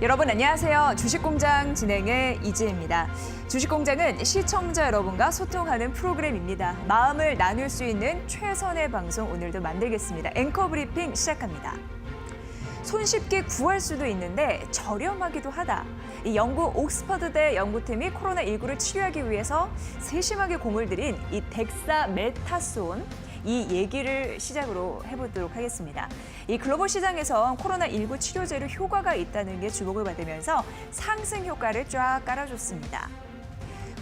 여러분 안녕하세요. 주식공장 진행의 이지혜입니다. 주식공장은 시청자 여러분과 소통하는 프로그램입니다. 마음을 나눌 수 있는 최선의 방송 오늘도 만들겠습니다. 앵커 브리핑 시작합니다. 손쉽게 구할 수도 있는데 저렴하기도 하다. 이 영국 옥스퍼드대 연구팀이 코로나19를 치료하기 위해서 세심하게 공을 들인 이 덱사메타손 이 얘기를 시작으로 해보도록 하겠습니다. 이 글로벌 시장에서 코로나19 치료제로 효과가 있다는 게 주목을 받으면서 상승 효과를 쫙 깔아줬습니다.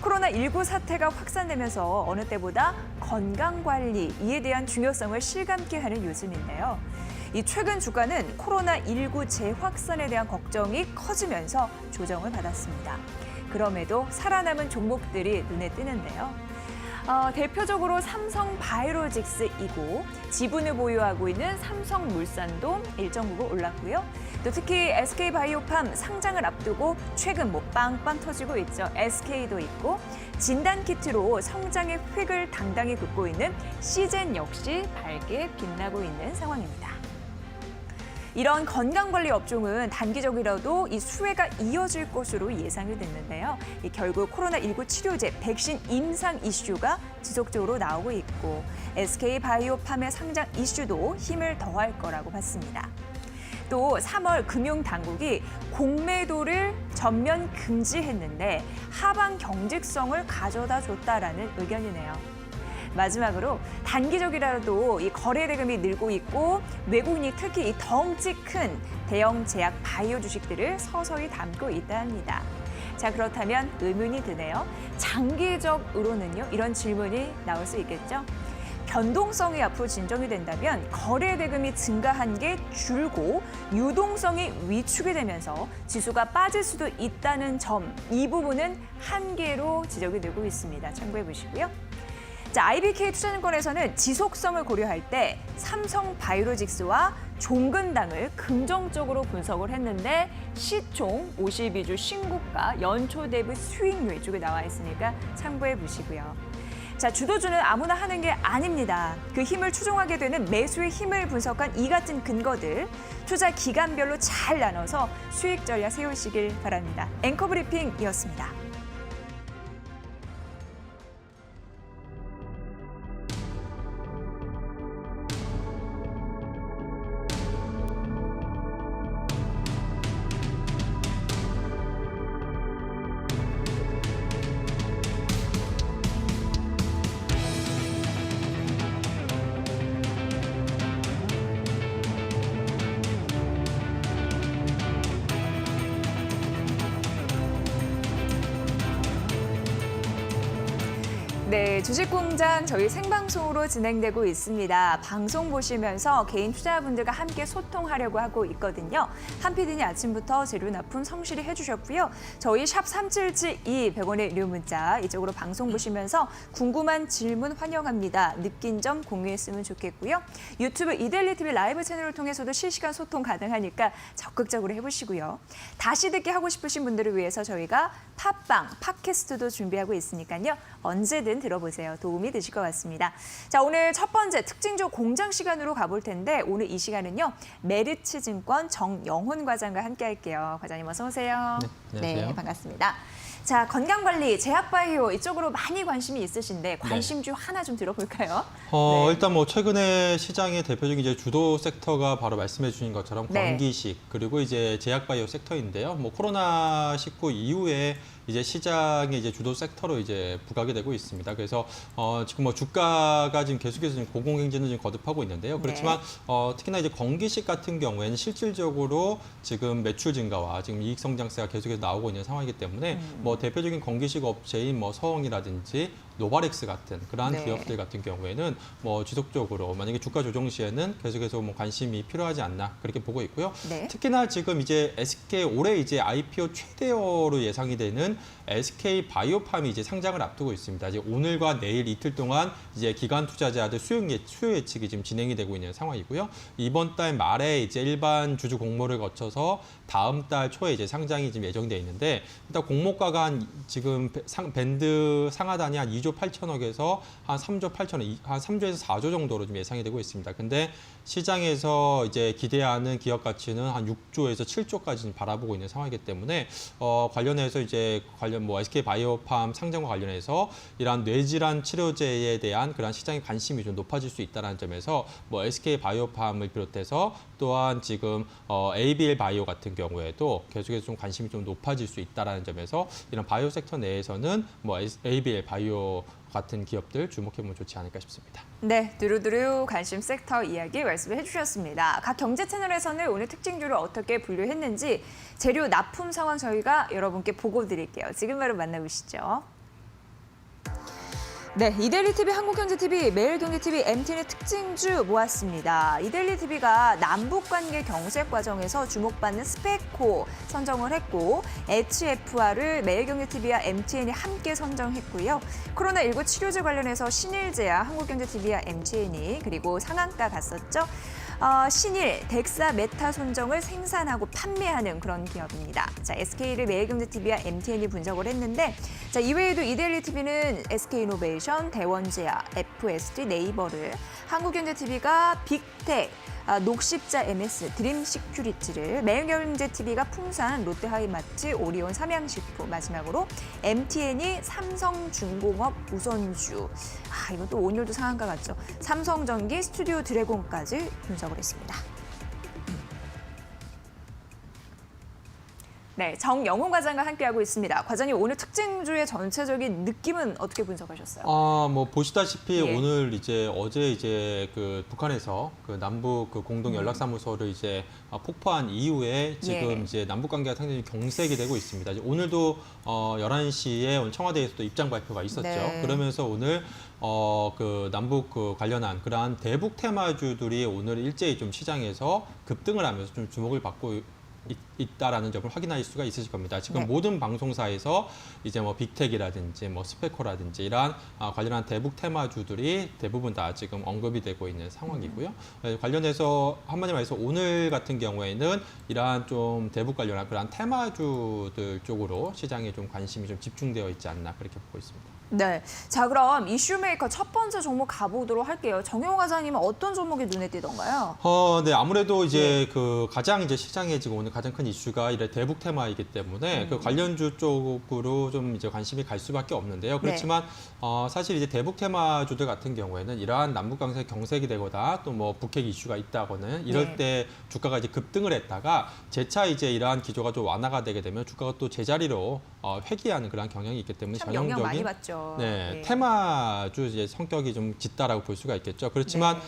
코로나19 사태가 확산되면서 어느 때보다 건강관리, 이에 대한 중요성을 실감케 하는 요즘인데요. 이 최근 주가는 코로나19 재확산에 대한 걱정이 커지면서 조정을 받았습니다. 그럼에도 살아남은 종목들이 눈에 띄는데요. 대표적으로 삼성바이오로직스이고 지분을 보유하고 있는 삼성물산도 1.99 올랐고요. 또 특히 SK바이오팜 상장을 앞두고 최근 빵빵 터지고 있죠. SK도 있고 진단키트로 성장의 획을 당당히 긋고 있는 시젠 역시 밝게 빛나고 있는 상황입니다. 이런 건강관리 업종은 단기적이라도 이 수혜가 이어질 것으로 예상이 됐는데요. 결국 코로나19 치료제, 백신 임상 이슈가 지속적으로 나오고 있고 SK바이오팜의 상장 이슈도 힘을 더할 거라고 봤습니다. 또 3월 금융당국이 공매도를 전면 금지했는데 하방 경직성을 가져다 줬다라는 의견이네요. 마지막으로 단기적이라도 이 거래 대금이 늘고 있고 외국인이 특히 이 덩치 큰 대형 제약 바이오 주식들을 서서히 담고 있다 합니다. 자, 그렇다면 의문이 드네요. 장기적으로는요, 이런 질문이 나올 수 있겠죠. 변동성이 앞으로 진정이 된다면 거래 대금이 증가한 게 줄고 유동성이 위축이 되면서 지수가 빠질 수도 있다는 점, 이 부분은 한계로 지적이 되고 있습니다. 참고해 보시고요. 자, IBK 투자증권에서는 지속성을 고려할 때 삼성바이오로직스와 종근당을 긍정적으로 분석을 했는데 시총 52주 신고가 연초 대비 수익률 이쪽에 나와 있으니까 참고해 보시고요. 자, 주도주는 아무나 하는 게 아닙니다. 그 힘을 추종하게 되는 매수의 힘을 분석한 이 같은 근거들 투자 기간별로 잘 나눠서 수익 전략 세우시길 바랍니다. 앵커 브리핑이었습니다. 네, 주식공장 저희 생방송으로 진행되고 있습니다. 방송 보시면서 개인 투자자분들과 함께 소통하려고 하고 있거든요. 한 PD님 아침부터 재료 납품 성실히 해주셨고요. 저희 샵 3772 100원의 유료 문자 이쪽으로 방송 보시면서 궁금한 질문 환영합니다. 느낀 점 공유했으면 좋겠고요. 유튜브 이데일리 TV 라이브 채널을 통해서도 실시간 소통 가능하니까 적극적으로 해보시고요. 다시 듣기 하고 싶으신 분들을 위해서 저희가 팟빵, 팟캐스트도 준비하고 있으니까요. 언제든 들어보세요. 도움이 되실 것 같습니다. 자, 오늘 첫 번째 특징주 공장 시간으로 가볼 텐데 오늘 이 시간은요. 메리츠증권 정영훈 과장과 함께 할게요. 과장님 어서 오세요. 네, 안녕하세요. 네, 반갑습니다. 자, 건강관리, 제약바이오 이쪽으로 많이 관심이 있으신데 관심주 하나 좀 들어볼까요? 네. 일단 뭐 최근에 시장의 대표적인 이제 주도 섹터가 바로 말씀해 주신 것처럼 네. 건기식 그리고 이제 제약바이오 섹터인데요. 뭐 코로나19 이후에 이제 시장의 이제 주도 섹터로 이제 부각이 되고 있습니다. 그래서 지금 뭐 주가가 지금 계속해서 지금 고공행진을 지금 거듭하고 있는데요. 그렇지만 특히나 이제 건기식 같은 경우에는 실질적으로 지금 매출 증가와 지금 이익 성장세가 계속해서 나오고 있는 상황이기 때문에 뭐 대표적인 건기식 업체인 뭐 서영이라든지 노바렉스 같은 그러한 네. 기업들 같은 경우에는 뭐 지속적으로 만약에 주가 조정 시에는 계속해서 뭐 관심이 필요하지 않나 그렇게 보고 있고요. 네. 특히나 지금 이제 SK 올해 이제 IPO 최대어로 예상이 되는 SK 바이오팜이 이제 상장을 앞두고 있습니다. 이제 오늘과 내일 이틀 동안 이제 기관 투자자들 수요 예측이 지금 진행이 되고 있는 상황이고요. 이번 달 말에 이제 일반 주주 공모를 거쳐서 다음 달 초에 이제 상장이 지금 예정돼 있는데 일단 공모가가 주가가 한 지금 밴드 상하단이 한 2조 8천억에서 한 3조 8천억, 한 3조에서 4조 정도로 좀 예상이 되고 있습니다. 근데 시장에서 이제 기대하는 기업 가치는 한 6조에서 7조까지 바라보고 있는 상황이기 때문에 관련해서 이제 뭐 SK 바이오팜 상장과 관련해서 이러한 뇌질환 치료제에 대한 그런 시장의 관심이 좀 높아질 수 있다는 점에서 뭐 SK 바이오팜을 비롯해서 또한 지금 ABL 바이오 같은 경우에도 계속해서 좀 관심이 좀 높아질 수 있다는 점에서 이런 바이오 섹터 내에서는 뭐 ABL 바이오 같은 기업들 주목해보면 좋지 않을까 싶습니다. 네, 두루두루 관심 섹터 이야기 말씀해 주셨습니다. 각 경제 채널에서는 오늘 특징주를 어떻게 분류했는지 재료 납품 상황 저희가 여러분께 보고 드릴게요. 지금 바로 만나보시죠. 네, 이데일리TV, 한국경제TV, 매일경제TV, MTN의 특징주 모았습니다. 이데일리TV가 남북관계 경색 과정에서 주목받는 스펙코 선정을 했고 HFR을 매일경제TV와 MTN이 함께 선정했고요. 코로나19 치료제 관련해서 신일제야 한국경제TV와 MTN이 그리고 상한가 갔었죠. 신일, 덱사메타손정을 생산하고 판매하는 그런 기업입니다. 자, SK를 매일경제TV와 MTN이 분석을 했는데 자, 이외에도 이데일리TV는 SK이노베이션, 대원제야, FSD, 네이버를, 한국경제TV가 빅텍, 녹십자 MS, 드림시큐리티를, 매일경제TV가 풍산, 롯데하이마트, 오리온, 삼양식품, 마지막으로 MTN이 삼성중공업 우선주. 이건 또 오늘도 상한가 같죠. 삼성전기, 스튜디오 드래곤까지 분석을 했습니다. 네, 정영훈 과장과 함께하고 있습니다. 과장님, 오늘 특징주의 전체적인 느낌은 어떻게 분석하셨어요? 뭐 보시다시피 예. 오늘 어제 그 북한에서 그 남북 그 공동 연락사무소를 이제 폭파한 이후에 지금 예. 이제 남북 관계가 상당히 경색이 되고 있습니다. 이제 오늘도 11시에 오늘 청와대에서도 입장 발표가 있었죠. 네. 그러면서 오늘 그 남북 그 관련한 그러한 대북 테마주들이 오늘 일제히 좀 시장에서 급등을 하면서 좀 주목을 받고 있다라는 점을 확인할 수가 있으실 겁니다. 지금 네. 모든 방송사에서 이제 뭐 빅텍이라든지 뭐 스페코라든지 이러한 관련한 대북 테마주들이 대부분 다 지금 언급이 되고 있는 상황이고요. 관련해서 한마디로 말해서 오늘 같은 경우에는 이러한 좀 대북 관련한 그러한 테마주들 쪽으로 시장에 좀 관심이 좀 집중되어 있지 않나 그렇게 보고 있습니다. 네, 자 그럼 이슈메이커 첫 번째 종목 가보도록 할게요. 정영훈 과장님은 어떤 종목이 눈에 띄던가요? 네, 아무래도 이제 그 가장 이제 시장에 지금 오늘 가장 큰 이슈가 이래 대북 테마이기 때문에 그 관련주 쪽으로 좀 이제 관심이 갈 수밖에 없는데요. 그렇지만 사실 이제 대북 테마주들 같은 경우에는 이러한 남북 관계 경색이 되거나 또 뭐 북핵 이슈가 있다거나 이럴 때 주가가 이제 급등을 했다가 재차 이제 이러한 기조가 좀 완화가 되게 되면 주가가 또 제자리로 회귀하는 그런 경향이 있기 때문에 참 영향 많이 전형적인 받죠. 네, 테마주 이제 성격이 좀 짙다라고 볼 수가 있겠죠. 그렇지만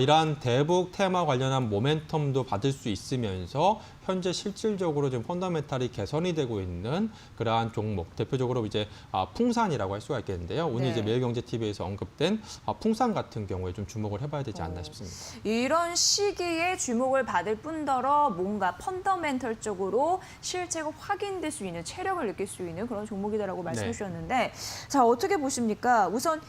이러한 대북 테마 관련한 모멘텀도 받을 수 있으면서 현재 실질적으로 좀 펀더멘탈이 개선이 되고 있는 그러한 종목, 대표적으로 이제 풍산이라고 할 수가 있겠는데요. 오늘 이제 매일경제TV에서 언급된 풍산 같은 경우에 좀 주목을 해봐야 되지 않나 싶습니다. 이런 시기에 주목을 받을 뿐더러 뭔가 펀더멘털 쪽으로 실체가 확인될 수 있는 체력을 느낄 수 있는 그런 종목이다라고 말씀해 주셨는데 자 어떻게 보십니까? 우선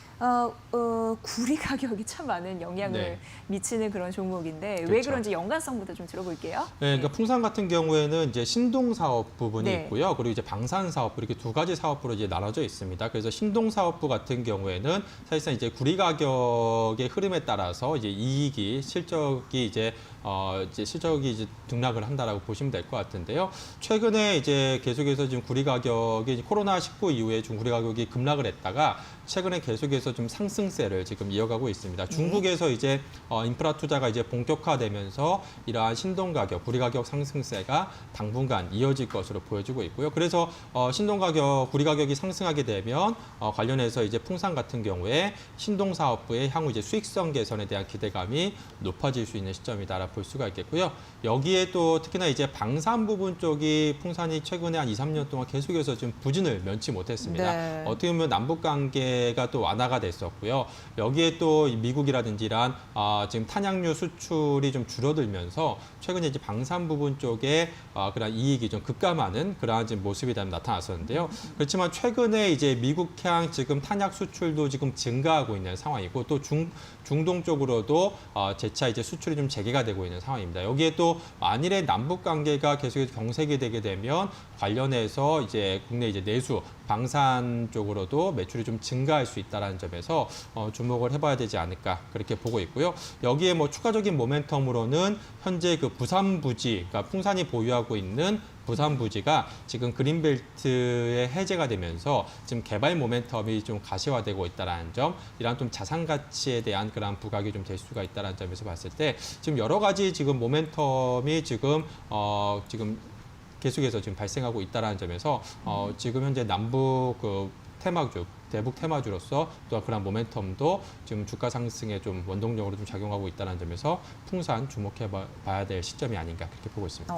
구리 가격이 참 많은 영향을 미치는 그런 종목인데 왜 그렇죠. 그런지 연관성부터 좀 들어볼게요. 네, 그러니까 풍산 같은 경우에는 이제 신동 사업 부분이 네. 있고요. 그리고 이제 방산 사업부 이렇게 두 가지 사업부로 이제 나눠져 있습니다. 그래서 신동 사업부 같은 경우에는 사실상 이제 구리 가격의 흐름에 따라서 이제 이익이 실적이 이제 실적이 이제 등락을 한다라고 보시면 될 것 같은데요. 최근에 이제 계속해서 지금 구리 가격이 코로나19 이후에 좀 구리 가격이 급락을 했다가 최근에 계속해서 좀 상승세를 지금 이어가고 있습니다. 중국에서 이제 인프라 투자가 이제 본격화되면서 이러한 신동 가격, 구리 가격 상승세가 당분간 이어질 것으로 보여지고 있고요. 그래서 신동 가격, 구리 가격이 상승하게 되면 관련해서 이제 풍산 같은 경우에 신동 사업부의 향후 이제 수익성 개선에 대한 기대감이 높아질 수 있는 시점이다라 볼 수가 있겠고요. 여기에 또 특히나 이제 방산 부분 쪽이 풍산이 최근에 한 2, 3년 동안 계속해서 좀 부진을 면치 못했습니다. 네. 어떻게 보면 남북 관계가 또 완화가 됐었고요. 여기에 또 미국이라든지 이런 지금 탄약류 수출이 좀 줄어들면서 최근에 이제 방산 부분 쪽에 그런 이익이 좀 급감하는 그러한 지금 모습이 나타났었는데요. 그렇지만 최근에 이제 미국향 지금 탄약 수출도 지금 증가하고 있는 상황이고 또 중동 쪽으로도 재차 이제 수출이 좀 재개가 되고 되고 있는 상황입니다. 여기에 또 만일에 남북 관계가 계속해서 경색이 되게 되면 관련해서 이제 국내 이제 내수 방산 쪽으로도 매출이 좀 증가할 수 있다는 점에서 주목을 해봐야 되지 않을까 그렇게 보고 있고요. 여기에 뭐 추가적인 모멘텀으로는 현재 그 부산 부지, 그러니까 풍산이 보유하고 있는 부산 부지가 지금 그린벨트에 해제가 되면서 지금 개발 모멘텀이 좀 가시화되고 있다는 점, 이러한 좀 자산 가치에 대한 그런 부각이 좀 될 수가 있다는 점에서 봤을 때 지금 여러 가지 지금 모멘텀이 지금 계속해서 지금 발생하고 있다는 점에서 지금 현재 남북 그 테마주, 대북 테마주로서 또 그런 모멘텀도 지금 주가 상승에 좀 원동력으로 좀 작용하고 있다는 점에서 풍산 주목해 봐야 될 시점이 아닌가 그렇게 보고 있습니다.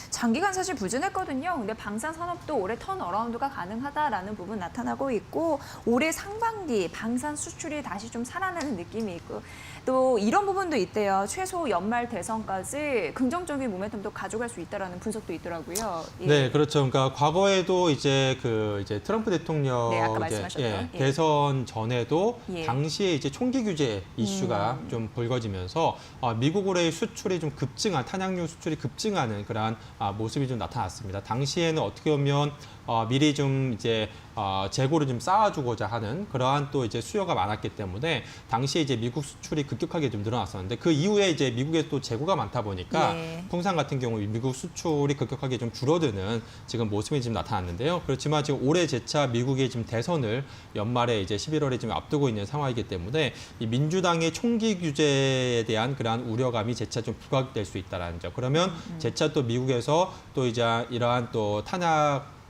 장기간 사실 부진했거든요. 근데 방산 산업도 올해 턴어라운드가 가능하다라는 부분 나타나고 있고 올해 상반기 방산 수출이 다시 좀 살아나는 느낌이 있고 또 이런 부분도 있대요. 최소 연말 대선까지 긍정적인 모멘텀도 가져갈 수 있다라는 분석도 있더라고요. 예. 네, 그렇죠. 그러니까 과거에도 이제 트럼프 대통령 네, 아까 말씀하셨던. 예. 대선 전에도 예. 당시에 이제 총기 규제 이슈가 좀 불거지면서 미국으로의 수출이 좀 급증한 탄약류 수출이 급증하는 그러한 모습이 좀 나타났습니다. 당시에는 어떻게 보면 미리 좀 이제 재고를 좀 쌓아주고자 하는 그러한 또 이제 수요가 많았기 때문에 당시에 이제 미국 수출이 급격하게 좀 늘어났었는데 그 이후에 이제 미국에 또 재고가 많다 보니까 예. 풍산 같은 경우 미국 수출이 급격하게 좀 줄어드는 지금 모습이 지금 나타났는데요. 그렇지만 지금 올해 재차 미국의 지금 대선을 연말에 이제 11월에 지금 앞두고 있는 상황이기 때문에 이 민주당의 총기 규제에 대한 그러한 우려감이 재차 좀 부각될 수 있다라는 점. 그러면 재차 또 미국에서 또 이제 이러한 또 탄약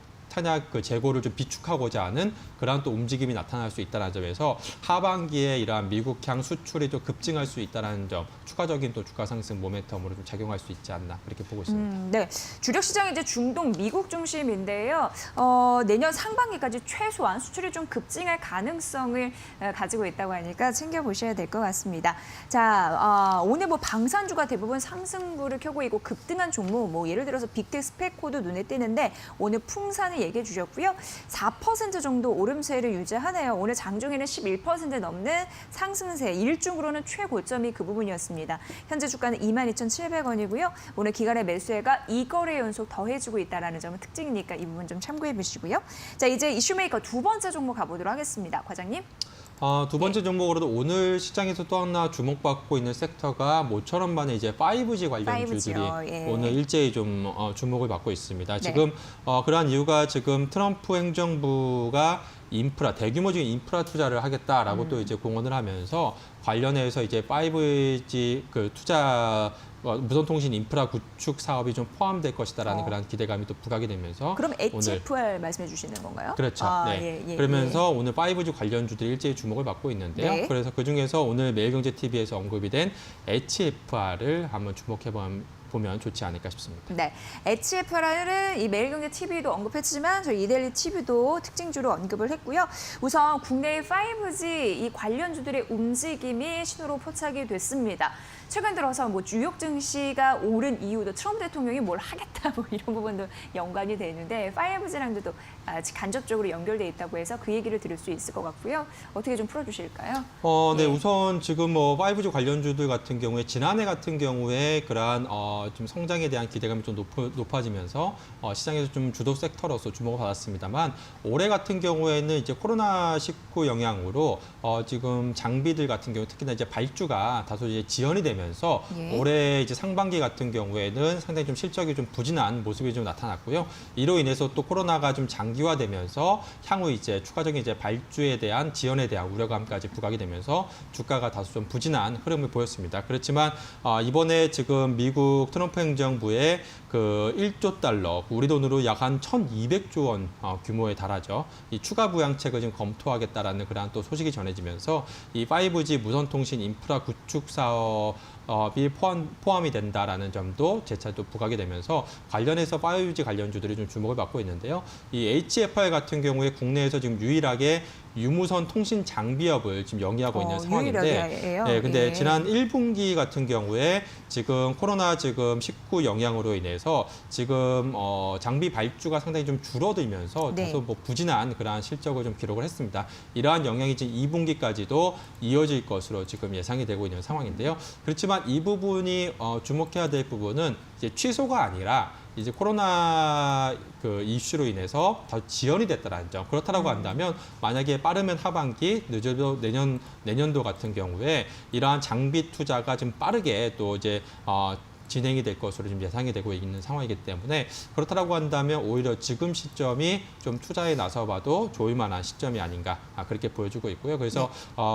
그 재고를 좀 비축하고자 하는 그러한 또 움직임이 나타날 수 있다는 점에서 하반기에 이러한 미국향 수출이 좀 급증할 수 있다는 점, 추가적인 또 주가 상승 모멘텀으로 좀 작용할 수 있지 않나 그렇게 보고 있습니다. 네, 주력 시장이 이제 중동, 미국 중심인데요. 내년 상반기까지 최소한 수출이 좀 급증할 가능성을 가지고 있다고 하니까 챙겨보셔야 될 것 같습니다. 자, 오늘 뭐 방산주가 대부분 상승부를 켜고 있고 급등한 종목, 뭐 예를 들어서 빅텍 스페코도 눈에 띄는데 오늘 풍산을 얘기해 주셨고요. 4% 정도 오름세를 유지하네요. 오늘 장중에는 11% 넘는 상승세, 일중으로는 최고점이 그 부분이었습니다. 현재 주가는 22,700원이고요. 오늘 기관의 매수세가 2거래 연속 더해지고 있다는 점은 특징이니까 이 부분 좀 참고해 보시고요. 자, 이제 이슈메이커 두 번째 종목 가보도록 하겠습니다. 과장님. 두 번째 종목으로도 오늘 시장에서 또 하나 주목받고 있는 섹터가 모처럼 반의 이제 5G 관련주들이 5G요, 예. 오늘 일제히 좀 주목을 받고 있습니다. 네. 지금 그러한 이유가 지금 트럼프 행정부가 대규모적인 인프라 투자를 하겠다라고 또 이제 공언을 하면서 관련해서 이제 5G 그 투자 무선통신 인프라 구축 사업이 좀 포함될 것이다라는 그런 기대감이 또 부각이 되면서 그럼 HFR 말씀해 주시는 건가요? 그렇죠. 네. 예, 그러면서 오늘 5G 관련주들이 일제히 주목을 받고 있는데요. 네. 그래서 그중에서 오늘 매일경제TV에서 언급이 된 HFR을 한번 주목해 보면 좋지 않을까 싶습니다. 네, HFR은 이 매일경제TV도 언급했지만 저희 이데일리 TV도 특징주로 언급을 했고요. 우선 국내의 5G 이 관련주들의 움직임이 신호로 포착이 됐습니다. 최근 들어서 뭐 뉴욕 증시가 오른 이유도 트럼프 대통령이 뭘 하겠다 뭐 이런 부분도 연관이 되는데 5G랑도 간접적으로 연결돼 있다고 해서 그 얘기를 들을 수 있을 것 같고요. 어떻게 좀 풀어주실까요? 네, 예. 우선 지금 뭐 5G 관련주들 같은 경우에 지난해 같은 경우에 그러한 좀 성장에 대한 기대감이 좀 높아지면서 시장에서 좀 주도 섹터로서 주목을 받았습니다만 올해 같은 경우에는 이제 코로나19 영향으로 지금 장비들 같은 경우 특히나 이제 발주가 다소 이제 지연이 되면서 예. 올해 이제 상반기 같은 경우에는 상당히 좀 실적이 좀 부진한 모습이 좀 나타났고요. 이로 인해서 또 코로나가 좀 장기화되면서 향후 이제 추가적인 이제 발주에 대한 지연에 대한 우려감까지 부각이 되면서 주가가 다소 좀 부진한 흐름을 보였습니다. 그렇지만 이번에 지금 미국 트럼프 행정부의 그 1조 달러, 우리 돈으로 약 한 1,200조 원 규모에 달하죠. 이 추가 부양책을 지금 검토하겠다라는 그러한 또 소식이 전해지면서 이 5G 무선통신 인프라 구축 사업이 포함이 된다라는 점도 재차 또 부각이 되면서 관련해서 5G 관련주들이 좀 주목을 받고 있는데요. 이 HFR 같은 경우에 국내에서 지금 유일하게 유무선 통신 장비업을 지금 영위하고 있는 상황인데, 네, 근데 예. 지난 1분기 같은 경우에 지금 코로나 지금 19 영향으로 인해서 지금 장비 발주가 상당히 좀 줄어들면서 네. 다소 뭐 부진한 그러한 실적을 좀 기록을 했습니다. 이러한 영향이 지금 2분기까지도 이어질 것으로 지금 예상이 되고 있는 상황인데요. 그렇지만 하지만 이 부분이 주목해야 될 부분은 이제 취소가 아니라 이제 코로나 그 이슈로 인해서 더 지연이 됐다는 점. 그렇다라고 한다면 만약에 빠르면 하반기, 늦어도 내년도 같은 경우에 이러한 장비 투자가 좀 빠르게 또 이제 진행이 될 것으로 지금 예상이 되고 있는 상황이기 때문에 그렇다라고 한다면 오히려 지금 시점이 좀 투자에 나서봐도 좋을 만한 시점이 아닌가 그렇게 보여주고 있고요. 그래서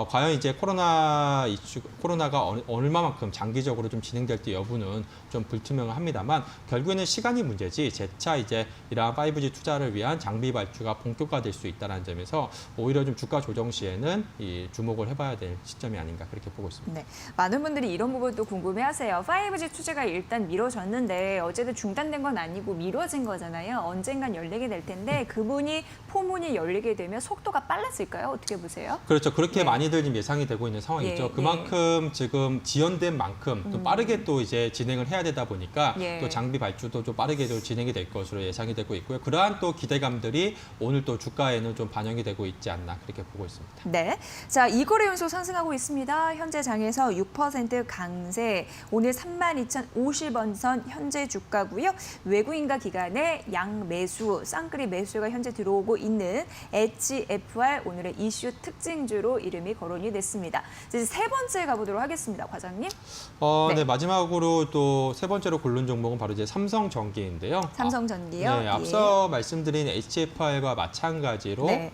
과연 이제 코로나가 얼마만큼 장기적으로 좀 진행될지 여부는 좀 불투명합니다만 결국에는 시간이 문제지 재차 이제 이러한 5G 투자를 위한 장비 발주가 본격화될 수 있다는 점에서 오히려 좀 주가 조정 시에는 이 주목을 해봐야 될 시점이 아닌가 그렇게 보고 있습니다. 네, 많은 분들이 이런 부분도 궁금해하세요. 5G 투자가 일단 미뤄졌는데 어제도 중단된 건 아니고 미뤄진 거잖아요. 언젠간 열리게 될 텐데 그분이 포문이 열리게 되면 속도가 빨라질까요? 어떻게 보세요? 그렇죠. 그렇게 네. 많이들 지금 예상이 되고 있는 상황이죠. 예, 그만큼 지금 지연된 만큼 또 빠르게 또 이제 진행을 해야 되다 보니까 예. 또 장비 발주도 좀 빠르게 좀 진행이 될 것으로 예상이 되고 있고요. 그러한 또 기대감들이 오늘 또 주가에는 좀 반영이 되고 있지 않나 그렇게 보고 있습니다. 네, 자, 이거래 연속 상승하고 있습니다. 현재 장에서 6% 강세, 오늘 32,050원 선 현재 주가고요. 외국인과 기관의 양 매수, 쌍끌이 매수가 현재 들어오고 있는 HFR 오늘의 이슈 특징주로 이름이 거론이 됐습니다. 이제 세 번째 가보도록 하겠습니다, 과장님. 네. 네. 마지막으로 또 세 번째로 고른 종목은 바로 이제 삼성전기인데요. 삼성전기요. 네, 앞서 말씀드린 HFR과 마찬가지로 네.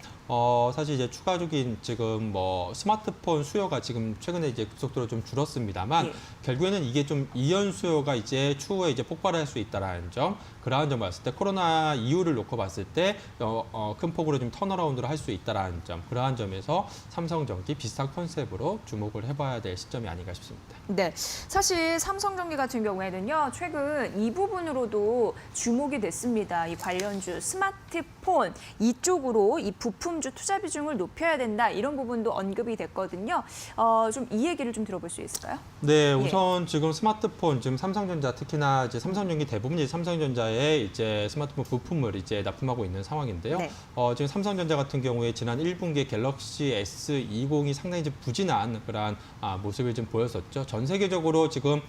사실 이제 추가적인 지금 뭐 스마트폰 수요가 지금 최근에 이제 급속도로 좀 줄었습니다만 예. 결국에는 이게 좀 이연 수요가 이제 추후에 이제 폭발할 수 있다라는 점, 그러한 점 봤을 때 코로나 이후를 놓고 봤을 때 큰 폭으로 좀 턴어라운드를 할 수 있다라는 점, 그러한 점에서 삼성전기 비슷한 컨셉으로 주목을 해봐야 될 시점이 아닌가 싶습니다. 네, 사실 삼성전기 같은 경우에는요, 최근 이 부분으로도 주목이 됐습니다. 이 관련주, 스마트폰 이쪽으로 이 부품주 투자 비중을 높여야 된다 이런 부분도 언급이 됐거든요. 좀 이 얘기를 좀 들어볼 수 있을까요? 네, 우선 지금 스마트폰, 지금 삼성전자 특히나 이제 삼성전기 대부분 이제 삼성전자의 이제 스마트폰 부품을 이제 납품하고 있는 상황인데요. 네. 지금 삼성전자 같은 경우에 지난 1분기에 갤럭시 S20이 상당히 좀 부진한 그러한 모습을 좀 보였었죠. 전 세계적으로 지금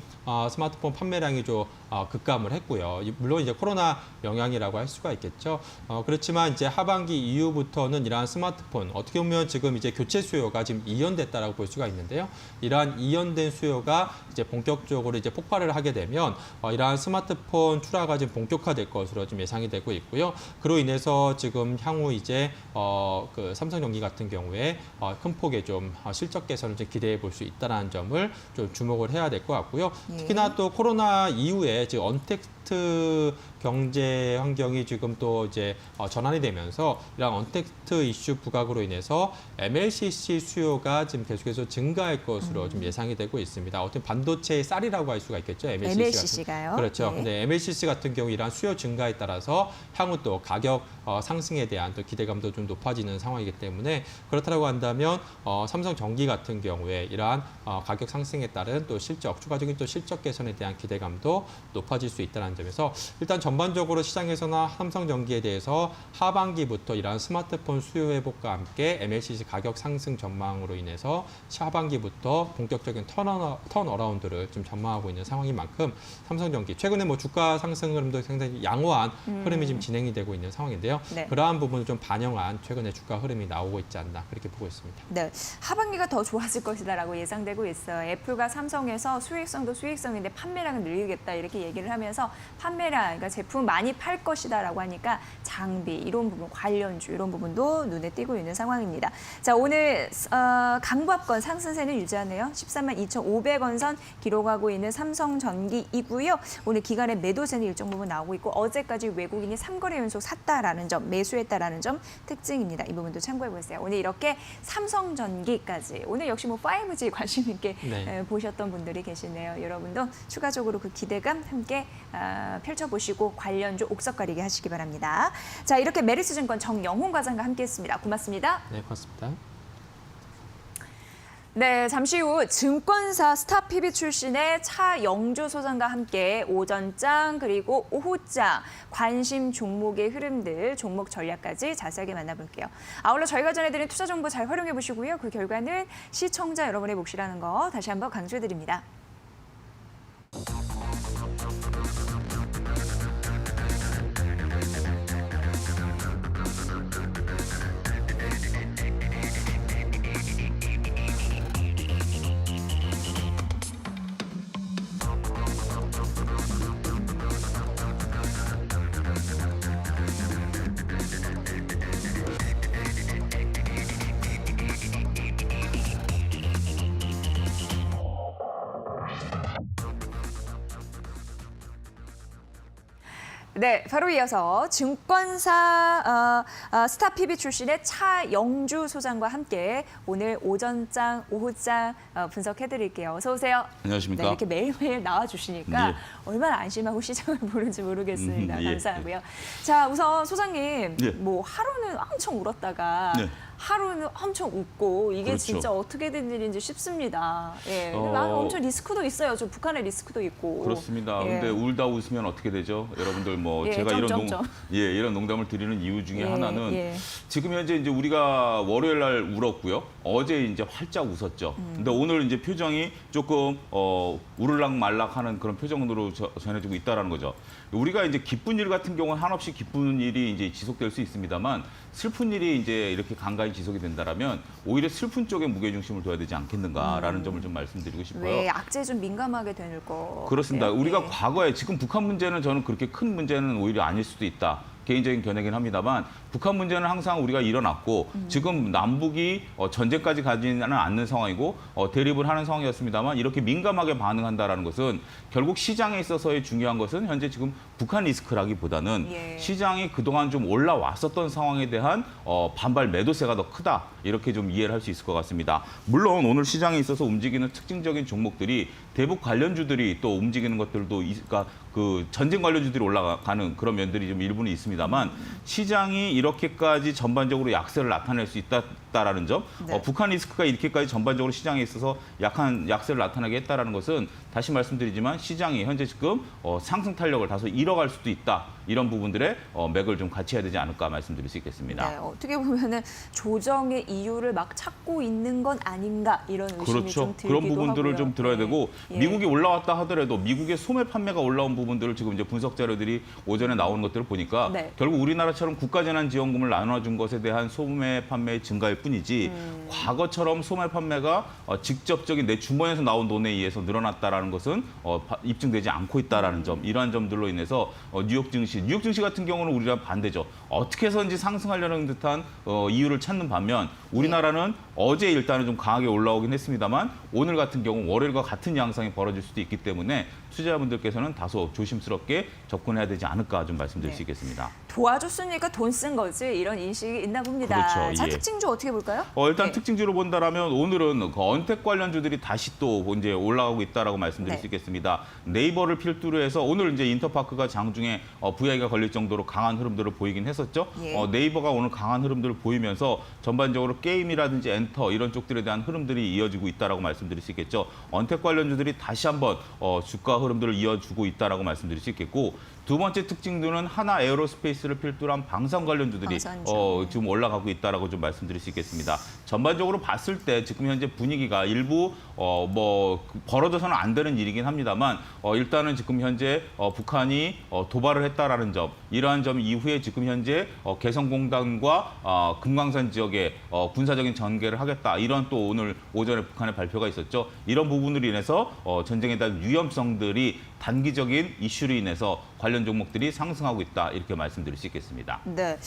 스마트폰 판매량이 좀 급감을 했고요. 물론 이제 코로나 영향이라고 할 수가 있겠죠. 그렇지만 이제 하반기 이후부터는 이러한 스마트폰 어떻게 보면 지금 이제 교체 수요가 지금 이연됐다라고 볼 수가 있는데요. 이러한 이연된 수요가 이제 본격적으로 이제 폭발을 하게 되면 이러한 스마트폰 출하가 지금 본격화될 것으로 좀 예상이 되고 있고요. 그로 인해서 지금 향후 이제 그 삼성전기 같은 경우에 큰 폭의 좀 실적 개선을 좀 기대해 볼 수 있다는 점을 좀 주목을 해야 될 것 같고요. 예. 특히나 또 코로나 이후에 지금 언택트 경제 환경이 지금 또 이제 전환이 되면서 이런 언택트 이슈 부각으로 인해서 MLCC 수요가 지금 계속해서 증가할 것으로 좀 예상이 되고 있습니다. 어떤 반도체의 쌀이라고 할 수가 있겠죠. MLCC가요? 그렇죠. 네. 근데 MLCC 같은 경우 이러한 수요 증가에 따라서 향후 또 가격 상승에 대한 또 기대감도 좀 높아지는 상황이기 때문에 그렇다고 한다면 삼성전기 같은 경우에 이러한 가격 상승에 따른 또 추가적인 또 실적 개선에 대한 기대감도 높아질 수 있다는 점에서 일단 전반적으로 시장에서나 삼성전기에 대해서 하반기부터 이러한 스마트폰 수요 회복과 함께 MLCC 가격 상승 전망으로 인해서 하반기부터 본격적인 턴어라운드를 좀 전망하고 있는 상황인 만큼 삼성전기 최근에 뭐 주가 상승 흐름도 상당히 양호한 흐름이 지금 진행이 되고 있는 상황인데요. 네. 그러한 부분을 좀 반영한 최근의 주가 흐름이 나오고 있지 않나 그렇게 보고 있습니다. 네, 하반기가 더 좋아질 것이다라고 예상되고 있어요. 애플과 삼성에서 수익성도 수익성인데 판매량은 늘리겠다 이렇게 얘기를 하면서 판매량, 그러니까 제품 많이 팔 것이다라고 하니까 장비 이런 부분, 관련주 이런 부분도 눈에 띄고 있는 상황입니다. 자, 오늘 강보합권 상승세는 유지하네요. 132,500원 선 기록하고 있는 삼성전기이고요. 오늘 기간의 매도세는 일정 부분 나오고 있고 어제까지 외국인이 3거래 연속 샀다라는 점, 매수했다라는 점 특징입니다. 이 부분도 참고해 보세요. 오늘 이렇게 삼성전기까지 오늘 역시 뭐 5G 관심 있게 네. 보셨던 분들이 계시네요. 여러분도 추가적으로 그 기대감 함께 펼쳐보시고 관련주 옥석 가리기 하시기 바랍니다. 자, 이렇게 메리츠증권 정영훈 과장과 함께했습니다. 고맙습니다. 네, 고맙습니다. 네, 잠시 후 증권사 스타PB 출신의 차영주 소장과 함께 오전장 그리고 오후장 관심 종목의 흐름들, 종목 전략까지 자세하게 만나볼게요. 아울러 저희가 전해드린 투자 정보 잘 활용해 보시고요. 그 결과는 시청자 여러분의 몫이라는 거 다시 한번 강조해드립니다. 네, 바로 이어서 증권사 스타피비 출신의 차영주 소장과 함께 오늘 오전장, 오후장 분석해드릴게요. 어서 오세요. 안녕하십니까. 네, 이렇게 매일매일 나와주시니까 네. 얼마나 안심하고 시장을 보는지 모르겠습니다. 예. 감사하고요. 자, 우선 소장님, 예. 뭐 하루는 엄청 울었다가 네. 하루는 엄청 웃고 이게 그렇죠. 진짜 어떻게 된 일인지 싶습니다. 예, 어, 나는 엄청 리스크도 있어요. 저 북한의 리스크도 있고. 그렇습니다. 예. 근데 울다 웃으면 어떻게 되죠? 여러분들 뭐 예, 제가 점점점. 이런 농담을 드리는 이유 중에 예, 하나는 예. 지금 현재 이제 우리가 월요일 날 울었고요. 어제 이제 활짝 웃었죠. 근데 오늘 이제 표정이 조금 우르락 말락하는 그런 표정으로 전해지고 있다라는 거죠. 우리가 이제 기쁜 일 같은 경우는 한없이 기쁜 일이 이제 지속될 수 있습니다만 슬픈 일이 이제 이렇게 간간히 지속이 된다라면 오히려 슬픈 쪽에 무게 중심을 둬야 되지 않겠는가라는 점을 좀 말씀드리고 싶어요. 왜 악재에 좀 민감하게 될 거. 그렇습니다. 같아요? 우리가 예. 과거에 지금 북한 문제는 저는 그렇게 큰 문제는 오히려 아닐 수도 있다. 개인적인 견해긴 합니다만 북한 문제는 항상 우리가 일어났고 지금 남북이 전쟁까지 가지는 않는 상황이고 대립을 하는 상황이었습니다만 이렇게 민감하게 반응한다라는 것은 결국 시장에 있어서의 중요한 것은 현재 지금 북한 리스크라기보다는 예. 시장이 그동안 좀 올라왔었던 상황에 대한 반발 매도세가 더 크다. 이렇게 좀 이해를 할 수 있을 것 같습니다. 물론 오늘 시장에 있어서 움직이는 특징적인 종목들이 대북 관련주들이 또 움직이는 것들도 그러니까 그 전쟁 관련주들이 올라가는 그런 면들이 좀 일부는 있습니다만 시장이 이렇게까지 전반적으로 약세를 나타낼 수 있다라는 점, 네. 북한 리스크가 이렇게까지 전반적으로 시장에 있어서 약한 약세를 나타나게 했다라는 것은 다시 말씀드리지만 시장이 현재 지금 상승 탄력을 다소 잃어갈 수도 있다. 이런 부분들의 맥을 좀 같이 해야 되지 않을까 말씀드릴 수 있겠습니다. 네, 어떻게 보면은 조정의 이유를 막 찾고 있는 건 아닌가 이런 의심이 좀 그렇죠. 들기도 그런 부분들을 하고요. 좀 들어야 예. 되고 예. 미국이 올라왔다 하더라도 미국의 소매 판매가 올라온 부분들을 지금 이제 분석 자료들이 오전에 나오는 것들을 보니까 네. 결국 우리나라처럼 국가재난지원금을 나눠준 것에 대한 소매 판매 증가일 뿐이지 과거처럼 소매 판매가 직접적인 내 주머니에서 나온 돈에 의해서 늘어났다라는 것은 입증되지 않고 있다라는 점, 이러한 점들로 인해서 뉴욕 증시 같은 경우는 우리랑 반대죠. 어떻게 해서든지 상승하려는 듯한 이유를 찾는 반면 우리나라는 어제 일단은 좀 강하게 올라오긴 했습니다만 오늘 같은 경우 월요일과 같은 양상이 벌어질 수도 있기 때문에 투자자분들께서는 다소 조심스럽게 접근해야 되지 않을까 좀 말씀드릴 네. 수 있겠습니다. 도와줬으니까 돈 쓴 거지 이런 인식이 있나 봅니다. 그렇죠, 자, 예. 특징주 어떻게 볼까요? 일단 네. 특징주로 본다라면 오늘은 그 언택 관련주들이 다시 또 이제 올라가고 있다라고 말씀드릴 네. 수 있겠습니다. 네이버를 필두로 해서 오늘 이제 인터파크가 장중에 VI가 걸릴 정도로 강한 흐름들을 보이긴 했었죠. 예. 네이버가 오늘 강한 흐름들을 보이면서 전반적으로 게임이라든지 엔터 이런 쪽들에 대한 흐름들이 이어지고 있다라고 말씀드릴 수 있겠죠. 언택 관련주들이 다시 한번 주가 흐름들을 이어주고 있다라고 말씀드릴 수 있겠고 두 번째 특징들은 하나 에어로스페이스를 필두로 한 방산 관련주들이 방산주. 지금 올라가고 있다라고 좀 말씀드릴 수 있겠습니다. 전반적으로 봤을 때 지금 현재 분위기가 일부 벌어져서는 안 되는 일이긴 합니다만 일단은 지금 현재 북한이 도발을 했다라는 점, 이러한 점 이후에 지금 현재 개성공단과 금강산 지역에 군사적인 전개를 하겠다, 이런 또 오늘 오전에 북한의 발표가 있었죠. 이런 부분으로 인해서 전쟁에 대한 위험성들이 단기적인 이슈로 인해서 관련 종목들이 상승하고 있다, 이렇게 말씀드릴 수 있겠습니다. 네.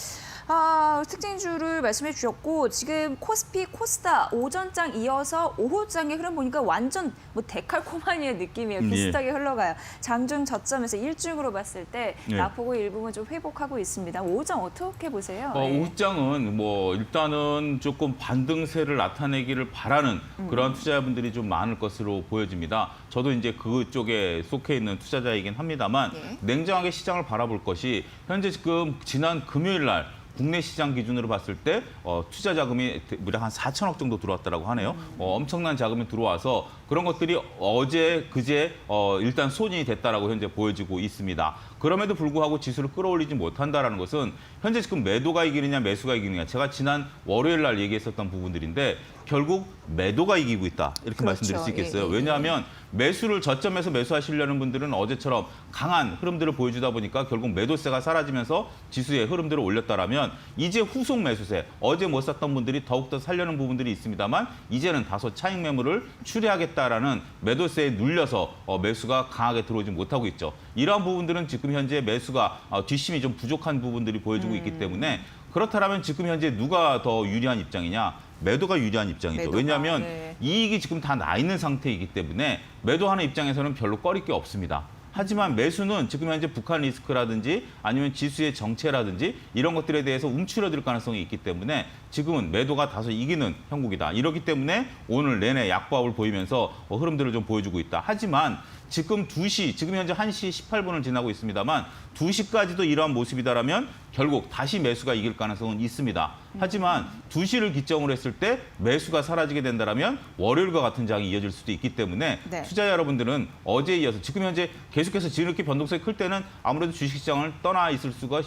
특징주를 말씀해 주셨고 지금 코스피, 코스닥 오전장 이어서 오후장의 흐름 보니까 완전 뭐 데칼코마니의 느낌이에요. 예. 비슷하게 흘러가요. 장중 저점에서 일중으로 봤을 때 예. 낙폭의 일부분 좀 회복하고 있습니다. 오후장 어떻게 보세요? 예. 오후장은 뭐 일단은 조금 반등세를 나타내기를 바라는 그런 투자자분들이 좀 많을 것으로 보여집니다. 저도 이제 그쪽에 속해 있는 투자자이긴 합니다만 예. 냉정하게 시장을 바라볼 것이 현재 지금 지난 금요일 날 국내 시장 기준으로 봤을 때 투자 자금이 무려 한 4천억 정도 들어왔다라고 하네요. 엄청난 자금이 들어와서 그런 것들이 어제 그제 일단 소진이 됐다라고 현재 보여지고 있습니다. 그럼에도 불구하고 지수를 끌어올리지 못한다라는 것은 현재 지금 매도가 이기느냐 매수가 이기느냐, 제가 지난 월요일 날 얘기했었던 부분들인데 결국 매도가 이기고 있다, 이렇게 그렇죠. 말씀드릴 수 있겠어요. 예, 예, 예. 왜냐하면 매수를 저점에서 매수하시려는 분들은 어제처럼 강한 흐름들을 보여주다 보니까 결국 매도세가 사라지면서 지수의 흐름들을 올렸다라면 이제 후속 매수세, 어제 못 샀던 분들이 더욱더 살려는 부분들이 있습니다만 이제는 다소 차익 매물을 추리하겠다라는 매도세에 눌려서 매수가 강하게 들어오지 못하고 있죠. 이러한 부분들은 지금 현재 매수가 뒷심이 좀 부족한 부분들이 보여주고 있기 때문에 그렇다면 지금 현재 누가 더 유리한 입장이냐? 매도가 유리한 입장이죠. 매도가, 왜냐하면 네. 이익이 지금 다 나 있는 상태이기 때문에 매도하는 입장에서는 별로 꺼릴 게 없습니다. 하지만 매수는 지금 현재 북한 리스크라든지 아니면 지수의 정체라든지 이런 것들에 대해서 움츠러들 가능성이 있기 때문에 지금은 매도가 다소 이기는 형국이다. 이렇기 때문에 오늘 내내 약보합을 보이면서 흐름들을 좀 보여주고 있다. 하지만 지금 2시, 지금 현재 1시 18분을 지나고 있습니다만 2시까지도 이러한 모습이다라면 결국 다시 매수가 이길 가능성은 있습니다. 하지만 2시를 기점으로 했을 때 매수가 사라지게 된다면 월요일과 같은 장이 이어질 수도 있기 때문에 네. 투자자 여러분들은 어제에 이어서 지금 현재 계속해서 이렇게 변동성이 클 때는 아무래도 주식시장을 떠나 있을 수가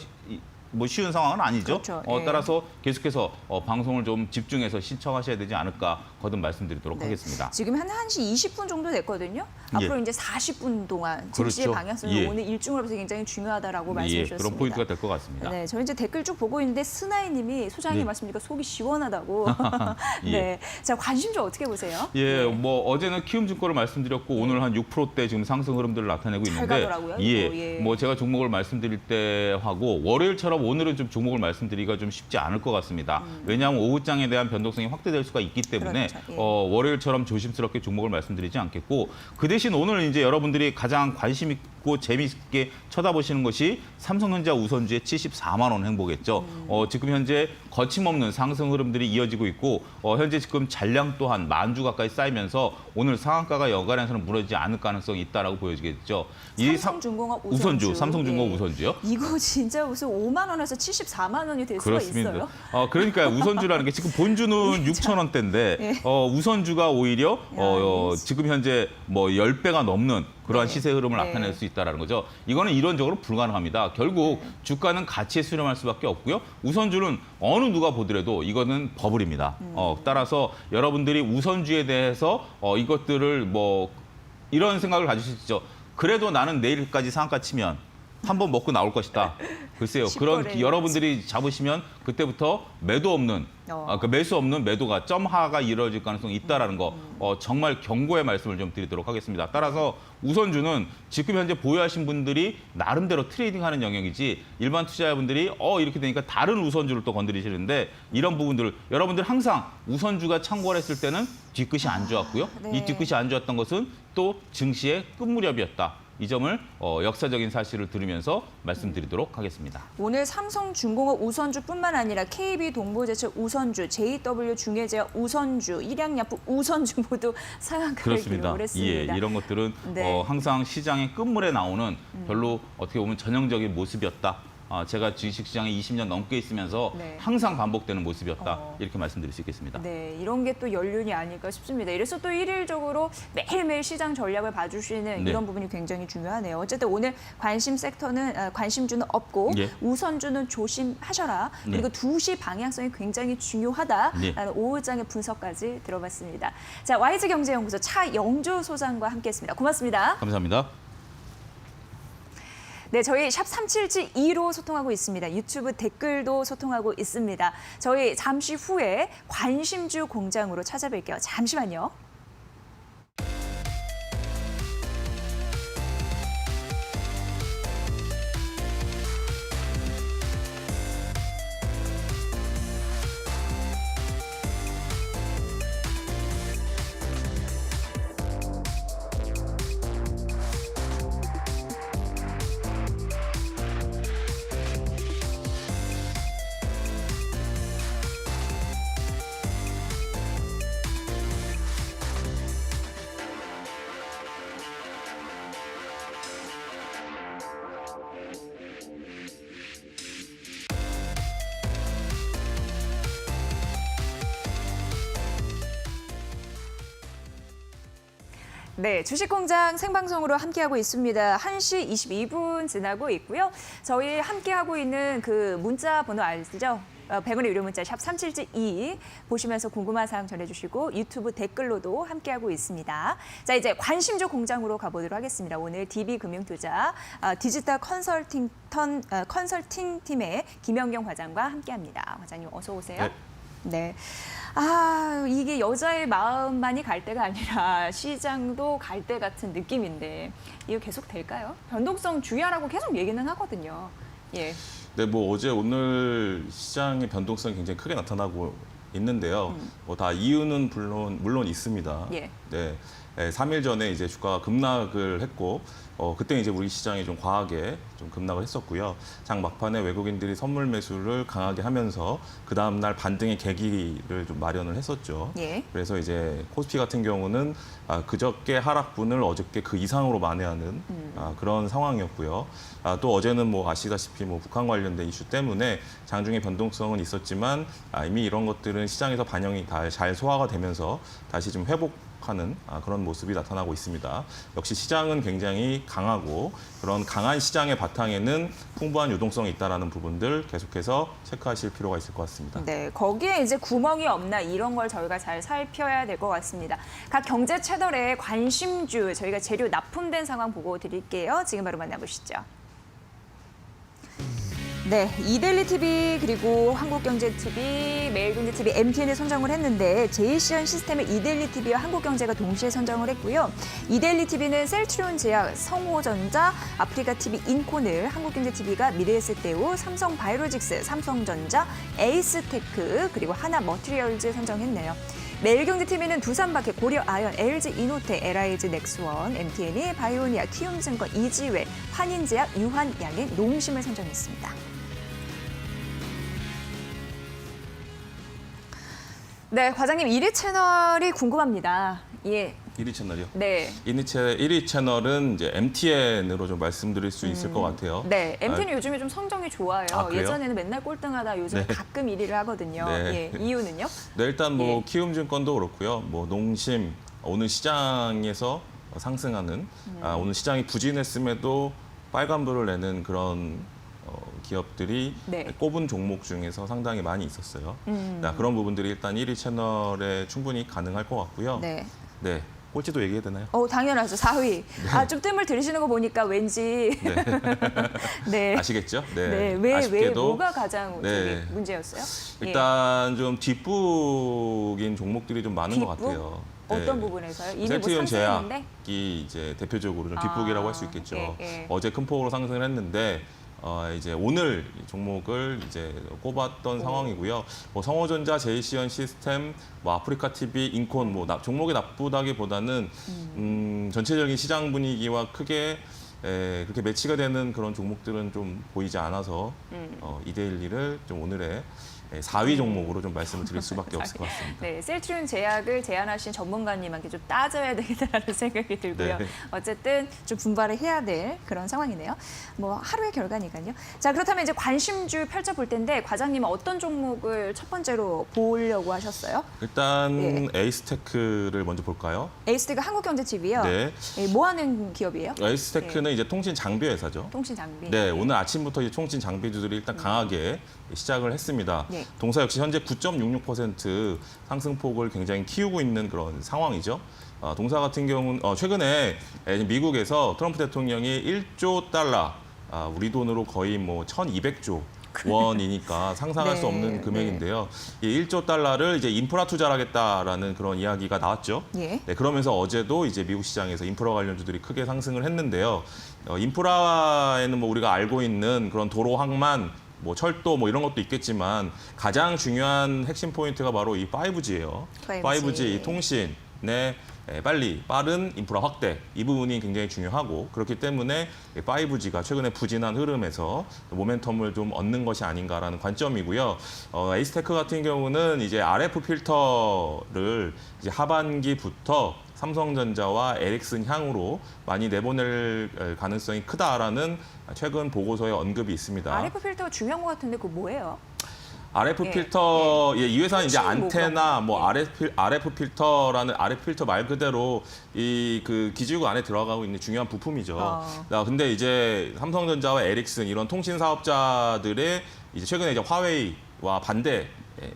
뭐 쉬운 상황은 아니죠. 그렇죠. 예. 따라서 계속해서 방송을 좀 집중해서 시청하셔야 되지 않을까 거듭 말씀드리도록 네. 하겠습니다. 지금 한 1시 20분 정도 됐거든요. 앞으로 이제 40분 동안 즉시의 그렇죠. 방향성이 예. 오늘 일중으로 해서 굉장히 중요하다라고 말씀해 주셨습니다. 그런 포인트가 될 것 같습니다. 네, 저 이제 댓글 쭉 보고 있는데 스나이님이 소장님 네. 말씀드리니까 속이 시원하다고. 예. 네, 자 관심주 어떻게 보세요? 예, 네. 뭐 어제는 키움증권을 말씀드렸고 오늘 한 6%대 지금 상승 흐름들을 나타내고 잘 있는데, 가더라고요, 예, 이거, 예. 뭐 제가 종목을 말씀드릴 때 하고 월요일처럼 오늘은 좀 종목을 말씀드리기가 좀 쉽지 않을 것 같습니다. 왜냐하면 오후장에 대한 변동성이 확대될 수가 있기 때문에 그렇죠, 예. 월요일처럼 조심스럽게 종목을 말씀드리지 않겠고 그 대신 오늘 이제 여러분들이 가장 관심 있고 재미있게 쳐다보시는 것이 삼성전자 우선주의 74만 원 행보겠죠. 지금 현재 거침없는 상승 흐름들이 이어지고 있고 현재 지금 잔량 또한 10,000주 가까이 쌓이면서 오늘 상한가가 여간에서는 무너지지 않을 가능성이 있다라고 보여지겠죠. 삼성중공업 우선주. 삼성중공업 예. 우선주요. 이거 진짜 무슨 5만 원에서 74만 원이 될 수가 그렇습니다. 있어요? 그러니까 우선주라는 게 지금 본주는 6,000원대인데 예. 우선주가 오히려 지금 현재 뭐 10배가 넘는 그러한 네. 시세 흐름을 네. 나타낼 수 있다는 거죠. 이거는 이론적으로 불가능합니다. 결국 주가는 가치에 수렴할 수밖에 없고요. 우선주는 어느 누가 보더라도 이거는 버블입니다. 따라서 여러분들이 우선주에 대해서 이것들을 뭐 이런 생각을 가지실 수 있죠. 그래도 나는 내일까지 상한가 치면 한번 먹고 나올 것이다. 글쎄요. 그런 십거래 여러분들이 잡으시면 그때부터 매도 없는 그 매수 없는 매도가 점하가 이루어질 가능성이 있다라는 거 정말 경고의 말씀을 좀 드리도록 하겠습니다. 따라서 우선주는 지금 현재 보유하신 분들이 나름대로 트레이딩하는 영역이지 일반 투자자분들이 이렇게 되니까 다른 우선주를 또 건드리시는데 이런 부분들을 여러분들 항상 우선주가 참고를 했을 때는 뒤끝이 안 좋았고요. 네. 이 뒤끝이 안 좋았던 것은 또 증시의 끝무렵이었다. 이 점을 역사적인 사실을 들으면서 말씀드리도록 하겠습니다. 오늘 삼성중공업 우선주뿐만 아니라 KB동부제철 우선주, JW 중해제약 우선주, 일양약품 우선주 모두 상한가를 그렇습니다. 기록을 했습니다. 예, 이런 것들은 네. 항상 시장의 끝물에 나오는 별로 어떻게 보면 전형적인 모습이었다. 제가 주식시장에 20년 넘게 있으면서 네. 항상 반복되는 모습이었다. 이렇게 말씀드릴 수 있겠습니다. 네, 이런 게 또 연륜이 아닐까 싶습니다. 이래서 또 일일적으로 매일매일 시장 전략을 봐주시는 네. 이런 부분이 굉장히 중요하네요. 어쨌든 오늘 관심주는 없고 예. 우선주는 조심하셔라. 네. 그리고 2시 방향성이 굉장히 중요하다라는 네. 오후장의 분석까지 들어봤습니다. 자, YG경제연구소 차영주 소장과 함께했습니다. 고맙습니다. 감사합니다. 네, 저희 샵 3772로 소통하고 있습니다. 유튜브 댓글도 소통하고 있습니다. 저희 잠시 후에 관심주 공장으로 찾아뵐게요. 잠시만요. 네, 주식공장 생방송으로 함께하고 있습니다. 1시 22분 지나고 있고요. 저희 함께하고 있는 그 문자 번호 아시죠? 100원의 유료 문자 샵 3772 보시면서 궁금한 사항 전해주시고 유튜브 댓글로도 함께하고 있습니다. 자, 이제 관심주 공장으로 가보도록 하겠습니다. 오늘 DB금융투자 디지털 컨설팅 팀의 김연경 과장과 함께합니다. 과장님 어서 오세요. 네. 네. 이게 여자의 마음만이 갈 때가 아니라 시장도 갈 때 같은 느낌인데 이거 계속 될까요? 변동성 주의하라고 계속 얘기는 하거든요. 예. 네, 뭐 어제 오늘 시장의 변동성이 굉장히 크게 나타나고 있는데요. 뭐 다 이유는 물론 있습니다. 예. 네, 3일 전에 이제 주가가 급락을 했고 그때 이제 우리 시장이 좀 과하게 좀 급락을 했었고요. 장 막판에 외국인들이 선물 매수를 강하게 하면서 그 다음 날 반등의 계기를 좀 마련을 했었죠. 예. 그래서 이제 코스피 같은 경우는 그저께 하락분을 어저께 그 이상으로 만회하는 그런 상황이었고요. 또 어제는 뭐 아시다시피 뭐 북한 관련된 이슈 때문에 장중에 변동성은 있었지만 이미 이런 것들은 시장에서 반영이 다 잘 소화가 되면서 다시 좀 회복하는 그런 모습이 나타나고 있습니다. 역시 시장은 굉장히 강하고 그런 강한 시장의 바탕에는 풍부한 유동성이 있다는 부분들 계속해서 체크하실 필요가 있을 것 같습니다. 네, 거기에 이제 구멍이 없나 이런 걸 저희가 잘 살펴야 될 것 같습니다. 각 경제 채널의 관심주 저희가 재료 납품된 상황 보고 드릴게요. 지금 바로 만나보시죠. 네, 이데일리 TV 그리고 한국경제TV, 매일경제TV, MTN을 선정을 했는데 제이시언 시스템의 이데일리 TV와 한국경제가 동시에 선정을 했고요. 이데일리 TV는 셀트리온 제약, 성호전자, 아프리카TV, 인콘을, 한국경제TV가 미래에셋대우, 삼성바이오로직스, 삼성전자, 에이스테크 그리고 하나머티리얼즈 선정했네요. 매일경제TV는 두산바케, 고려아연, LG이노텍, LIG 넥스원, MTN이 바이오니아, 키움증권, 이지웰, 환인제약, 유한양행, 농심을 선정했습니다. 네, 과장님 1위 채널이 궁금합니다. 예. 1위 채널이요? 네. 1위 채널은 이제 MTN으로 좀 말씀드릴 수 있을 것 같아요. 네, MTN이 요즘에 좀 성적이 좋아요. 그래요? 예전에는 맨날 꼴등하다 요즘 네. 가끔 1위를 하거든요. 네. 예, 이유는요? 네, 일단 뭐 예. 키움증권도 그렇고요. 뭐 농심 오늘 시장에서 상승하는 오늘 시장이 부진했음에도 빨간불을 내는 그런 기업들이 네. 꼽은 종목 중에서 상당히 많이 있었어요. 그런 부분들이 일단 1위 채널에 충분히 가능할 것 같고요. 네. 네, 꼴찌도 얘기해야 되나요? 당연하죠. 4위. 좀 뜸을 들이시는 거 보니까 왠지 네. 아시겠죠? 네, 왜 아쉽게도 뭐가 가장 네. 저기 문제였어요? 일단 좀 뒷북인 종목들이 좀 많은 것 뒷북? 같아요. 어떤 부분에서요? 이미 뭐 셀트리온 상승했는데? 제약이 이제 대표적으로 좀 뒷북이라고 할 수 있겠죠. 예. 어제 큰 폭으로 상승을 했는데 이제 오늘 이 종목을 이제 꼽았던 상황이고요. 뭐 성호전자, 제이시언 시스템, 뭐 아프리카 TV, 인콘 뭐 종목이 나쁘다기보다는 전체적인 시장 분위기와 크게 그렇게 매치가 되는 그런 종목들은 좀 보이지 않아서 이데일리를 좀 오늘의 4위 종목으로 좀 말씀을 드릴 수밖에 없을 것 같습니다. 네, 셀트리온 제약을 제안하신 전문가님한테 좀 따져야 되겠다라는 생각이 들고요. 네. 어쨌든 좀 분발을 해야 될 그런 상황이네요. 뭐 하루의 결과니까요. 자, 그렇다면 이제 관심주 펼쳐볼 텐데 과장님은 어떤 종목을 첫 번째로 보려고 하셨어요? 일단 에이스테크를 먼저 볼까요? 에이스테크 한국경제TV요. 네. 뭐 하는 기업이에요? 에이스테크는 이제 통신 장비 회사죠. 통신 장비. 네, 오늘 아침부터 이 통신 장비주들이 일단 강하게 시작을 했습니다. 네. 동사 역시 현재 9.66% 상승폭을 굉장히 키우고 있는 그런 상황이죠. 동사 같은 경우는 최근에 미국에서 트럼프 대통령이 1조 달러, 우리 돈으로 거의 뭐 1,200조 원이니까 상상할 수 네, 없는 금액인데요. 이 1조 달러를 이제 인프라 투자를 하겠다라는 그런 이야기가 나왔죠. 예. 네, 그러면서 어제도 이제 미국 시장에서 인프라 관련주들이 크게 상승을 했는데요. 인프라에는 뭐 우리가 알고 있는 그런 도로, 항만, 뭐 철도 뭐 이런 것도 있겠지만 가장 중요한 핵심 포인트가 바로 이 5G예요. 5G 이 통신의 빠른 인프라 확대 이 부분이 굉장히 중요하고 그렇기 때문에 5G가 최근에 부진한 흐름에서 모멘텀을 좀 얻는 것이 아닌가라는 관점이고요. 에이스테크 같은 경우는 이제 RF 필터를 이제 하반기부터 삼성전자와 에릭슨 향으로 많이 내보낼 가능성이 크다라는 최근 보고서에 언급이 있습니다. RF 필터가 중요한 것 같은데 그거 뭐예요? RF 예, 필터, 이 회사는 이제 통신 안테나, 뭐 뭐가, RF 필터라는 RF 필터 말 그대로 이 그 기지국 안에 들어가고 있는 중요한 부품이죠. 근데 이제 삼성전자와 에릭슨 이런 통신 사업자들의 이제 최근에 이제 화웨이와 반대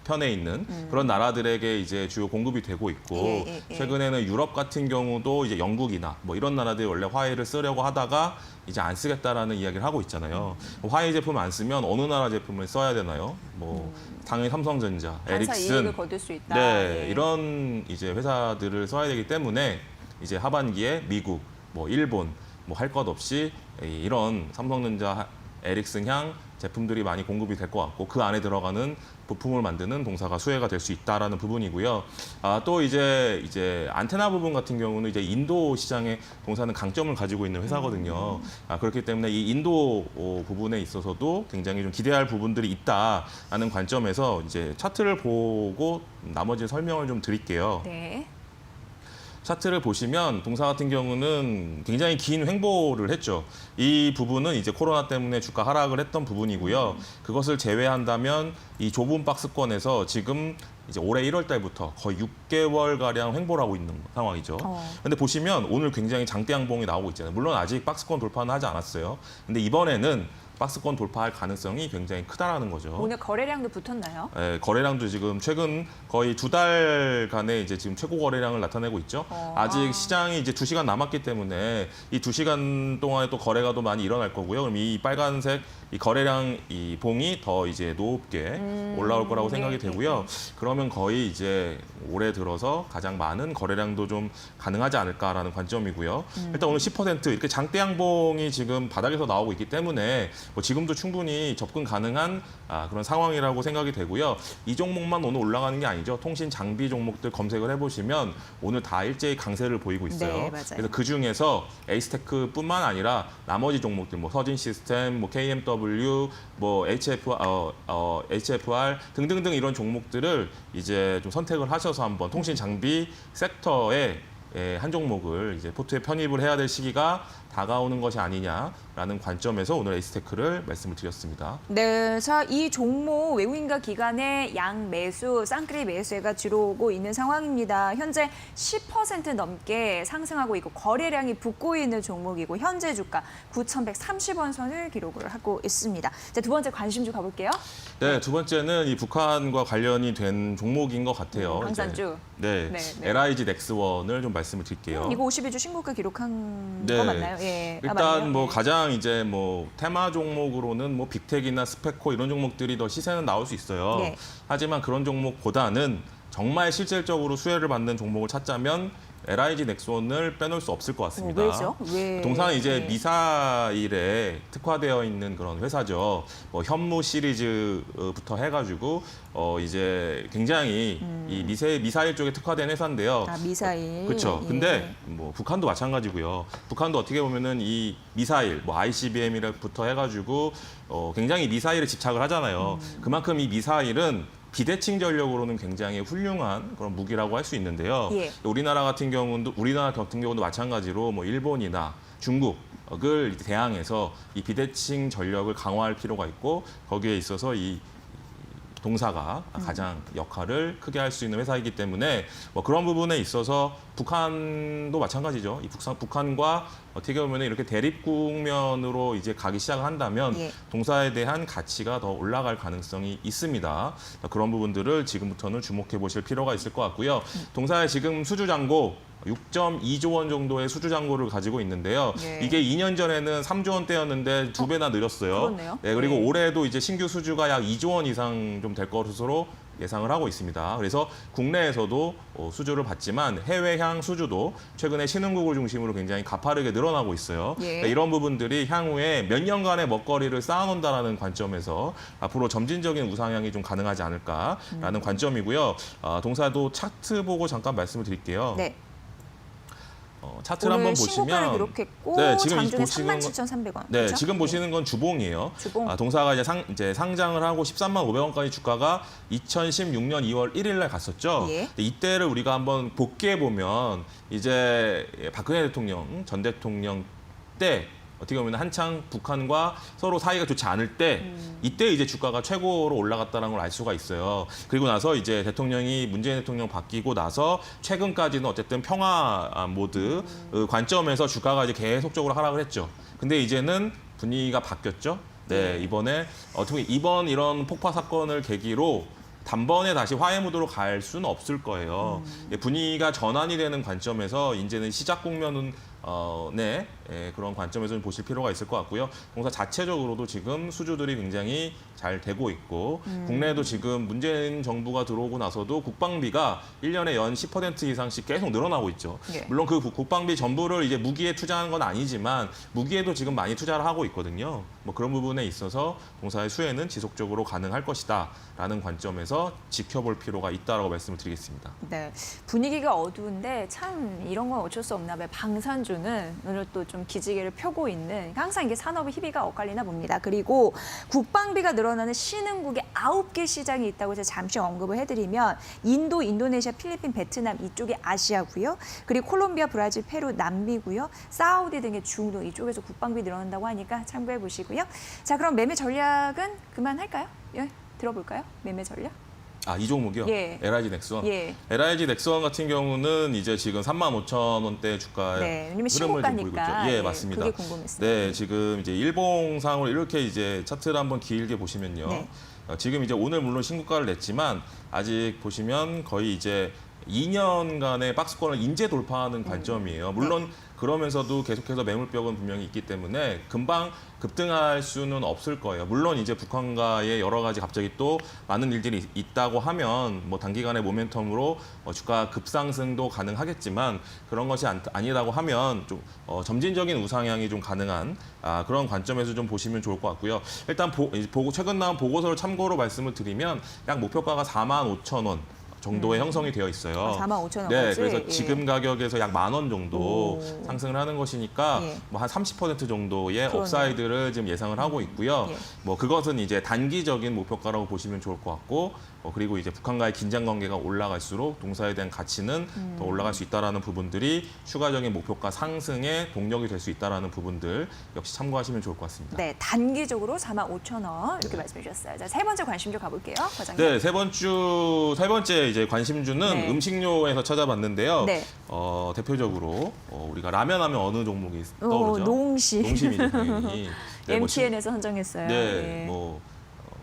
편에 있는 그런 나라들에게 이제 주요 공급이 되고 있고 최근에는 유럽 같은 경우도 이제 영국이나 뭐 이런 나라들이 원래 화웨이를 쓰려고 하다가 이제 안 쓰겠다라는 이야기를 하고 있잖아요. 화웨이 제품 안 쓰면 어느 나라 제품을 써야 되나요? 뭐 당연히 삼성전자, 반사 에릭슨, 이익을 거둘 수 있다. 네, 예. 이런 이제 회사들을 써야 되기 때문에 이제 하반기에 미국, 뭐 일본, 뭐 할 것 없이 이런 삼성전자, 에릭슨 향 제품들이 많이 공급이 될 것 같고 그 안에 들어가는 부품을 만드는 동사가 수혜가 될 수 있다라는 부분이고요. 또 이제 안테나 부분 같은 경우는 이제 인도 시장의 동사는 강점을 가지고 있는 회사거든요. 그렇기 때문에 이 인도 부분에 있어서도 굉장히 좀 기대할 부분들이 있다라는 관점에서 이제 차트를 보고 나머지 설명을 좀 드릴게요. 네. 차트를 보시면 동사 같은 경우는 굉장히 긴 횡보를 했죠. 이 부분은 이제 코로나 때문에 주가 하락을 했던 부분이고요. 그것을 제외한다면 이 좁은 박스권에서 지금 이제 올해 1월 달부터 거의 6개월 가량 횡보를 하고 있는 상황이죠. 근데 보시면 오늘 굉장히 장대 양봉이 나오고 있잖아요. 물론 아직 박스권 돌파는 하지 않았어요. 근데 이번에는 박스권 돌파할 가능성이 굉장히 크다라는 거죠. 오늘 거래량도 붙었나요? 네, 거래량도 지금 최근 거의 2달간의 이제 지금 최고 거래량을 나타내고 있죠. 아직 시장이 이제 2시간 남았기 때문에 이 2시간 동안에 또 거래가 더 많이 일어날 거고요. 그럼 이 빨간색 이 거래량 이 봉이 더 이제 높게 올라올 거라고 생각이 되고요. 그러면 거의 이제 올해 들어서 가장 많은 거래량도 좀 가능하지 않을까라는 관점이고요. 일단 오늘 10% 이렇게 장대 양봉이 지금 바닥에서 나오고 있기 때문에 뭐 지금도 충분히 접근 가능한 그런 상황이라고 생각이 되고요. 이 종목만 오늘 올라가는 게 아니죠. 통신 장비 종목들 검색을 해보시면 오늘 다 일제히 강세를 보이고 있어요. 네, 맞아요. 그래서 그 중에서 에이스테크뿐만 아니라 나머지 종목들, 뭐 서진 시스템, 뭐 KMW, 뭐 HFR 등등등 이런 종목들을 이제 좀 선택을 하셔서 한번 통신 장비 섹터에 한 종목을 이제 포트에 편입을 해야 될 시기가 다가오는 것이 아니냐라는 관점에서 오늘 에이스테크를 말씀을 드렸습니다. 네, 자, 이 종목 외국인과 기관의 양 매수, 쌍끌이 매수가 들어오고 있는 상황입니다. 현재 10% 넘게 상승하고 있고 거래량이 붙고 있는 종목이고 현재 주가 9,130원 선을 기록을 하고 있습니다. 자, 두 번째 관심주 가볼게요. 네, 두 번째는 이 북한과 관련이 된 종목인 것 같아요. 강산주. 네, 네. LIG 넥스원을 좀 말씀을 드릴게요. 이거 52주 신고가 기록한 네. 거 맞나요? 예. 일단 맞네요. 뭐 예. 가장 이제 뭐 테마 종목으로는 뭐 빅텍이나 스페코 이런 종목들이 더 시세는 나올 수 있어요. 네. 하지만 그런 종목보다는 정말 실질적으로 수혜를 받는 종목을 찾자면 LIG 넥스원을 빼놓을 수 없을 것 같습니다. 왜죠? 왜? 동사는 이제 네. 미사일에 특화되어 있는 그런 회사죠. 뭐 현무 시리즈부터 해가지고 이제 굉장히 이 미사일 쪽에 특화된 회사인데요. 미사일. 그렇죠. 예. 근데 뭐 북한도 마찬가지고요. 북한도 어떻게 보면은 이 미사일, 뭐 ICBM부터 해가지고 굉장히 미사일에 집착을 하잖아요. 그만큼 이 미사일은 비대칭 전력으로는 굉장히 훌륭한 그런 무기라고 할 수 있는데요. 예. 우리나라 같은 경우도 마찬가지로 뭐 일본이나 중국을 대항해서 이 비대칭 전력을 강화할 필요가 있고 거기에 있어서 이 동사가 가장 역할을 크게 할 수 있는 회사이기 때문에 뭐 그런 부분에 있어서 북한도 마찬가지죠. 이 북한과 어떻게 보면 이렇게 대립 국면으로 이제 가기 시작을 한다면 예. 동사에 대한 가치가 더 올라갈 가능성이 있습니다. 그런 부분들을 지금부터는 주목해 보실 필요가 있을 것 같고요. 동사의 지금 수주 잔고 6.2조 원 정도의 수주 잔고를 가지고 있는데요. 네. 이게 2년 전에는 3조 원대였는데 2배나 늘었어요. 그렇네요. 네, 그리고 네. 올해도 이제 신규 수주가 약 2조 원 이상 좀 될 것으로 예상을 하고 있습니다. 그래서 국내에서도 수주를 받지만 해외향 수주도 최근에 신흥국을 중심으로 굉장히 가파르게 늘어나고 있어요. 예. 네, 이런 부분들이 향후에 몇 년간의 먹거리를 쌓아놓는다라는 관점에서 앞으로 점진적인 우상향이 좀 가능하지 않을까라는 관점이고요. 동사도 차트 보고 잠깐 말씀을 드릴게요. 네. 차트를 오늘 한번 신고가를 보시면 기록했고 네, 지금 장중에 보시는 건- 37,300원. 네, 그렇죠? 지금 보시는 건 주봉이에요. 주봉. 동사가 이제 상장을 하고 13만 500원까지 주가가 2016년 2월 1일 날 갔었죠. 예. 근데 이때를 우리가 한번 복귀해 보면 이제 박근혜 대통령 전 대통령 때 어떻게 보면 한창 북한과 서로 사이가 좋지 않을 때 이때 이제 주가가 최고로 올라갔다는 걸 알 수가 있어요. 그리고 나서 이제 문재인 대통령 바뀌고 나서 최근까지는 어쨌든 평화 모드 관점에서 주가가 이제 계속적으로 하락을 했죠. 근데 이제는 분위기가 바뀌었죠. 네, 이번에 어떻게 이번 이런 폭파 사건을 계기로 단번에 다시 화해 무드로 갈 수는 없을 거예요. 분위기가 전환이 되는 관점에서 이제는 시작 국면은 네, 그런 관점에서 좀 보실 필요가 있을 것 같고요. 동사 자체적으로도 지금 수주들이 굉장히 잘 되고 있고 국내에도 지금 문재인 정부가 들어오고 나서도 국방비가 1년에 연 10% 이상씩 계속 늘어나고 있죠. 예. 물론 그 국방비 전부를 이제 무기에 투자하는 건 아니지만 무기에도 지금 많이 투자를 하고 있거든요. 뭐 그런 부분에 있어서 동사의 수혜는 지속적으로 가능할 것이다라는 관점에서 지켜볼 필요가 있다라고 말씀을 드리겠습니다. 네, 분위기가 어두운데 참 이런 건 어쩔 수 없나 봐요. 방산주는 오늘 또 좀 기지개를 펴고 있는 항상 이게 산업의 희비가 엇갈리나 봅니다. 그리고 국방비가 늘어나는 신흥국의 9개 시장이 있다고 제가 잠시 언급을 해드리면 인도, 인도네시아, 필리핀, 베트남 이쪽이 아시아고요. 그리고 콜롬비아, 브라질, 페루, 남미고요. 사우디 등의 중동 이쪽에서 국방비 늘어난다고 하니까 참고해 보시고요. 자, 그럼 매매 전략은 그만할까요? 예, 들어볼까요? 매매 전략? 아, 이 종목이요? 예. LIG 넥스원. 예. LIG 넥스원 같은 경우는 이제 지금 35,000원대 주가의 네, 왜냐면 흐름을 좀 보이고 신고가니까. 있죠. 예, 예, 맞습니다. 그게 궁금했습니다. 네, 지금 이제 일봉상으로 이렇게 이제 차트를 한번 길게 보시면요. 네. 지금 이제 오늘 물론 신고가를 냈지만 아직 보시면 거의 이제 2년간의 박스권을 인제 돌파하는 관점이에요. 물론 그러면서도 계속해서 매물벽은 분명히 있기 때문에 금방 급등할 수는 없을 거예요. 물론 이제 북한과의 여러 가지 갑자기 또 많은 일들이 있다고 하면 뭐 단기간의 모멘텀으로 주가 급상승도 가능하겠지만 그런 것이 아니라고 하면 좀 점진적인 우상향이 좀 가능한 그런 관점에서 좀 보시면 좋을 것 같고요. 일단 최근 나온 보고서를 참고로 말씀을 드리면 약 목표가가 45,000원. 정도의 형성이 되어 있어요. 45,000원 네, 까지? 그래서 예. 지금 가격에서 약 10,000원 정도 오. 상승을 하는 것이니까 예. 뭐 한 30% 정도의 그러네요. 업사이드를 지금 예상을 하고 있고요. 예. 뭐 그것은 이제 단기적인 목표가라고 보시면 좋을 것 같고 그리고 이제 북한과의 긴장 관계가 올라갈수록 동사에 대한 가치는 더 올라갈 수 있다라는 부분들이 추가적인 목표가 상승의 동력이 될 수 있다라는 부분들 역시 참고하시면 좋을 것 같습니다. 네, 단기적으로 45,000원 이렇게 말씀해 주셨어요. 자, 세 번째 관심주 가볼게요, 과장님. 네, 세 번째 이제 관심주는 네. 음식료에서 찾아봤는데요. 네. 대표적으로 우리가 라면 하면 어느 종목이 떠오르죠? 농심. 농심이죠, 당연히. 네, 뭐 MTN에서 선정했어요. 네, 예. 뭐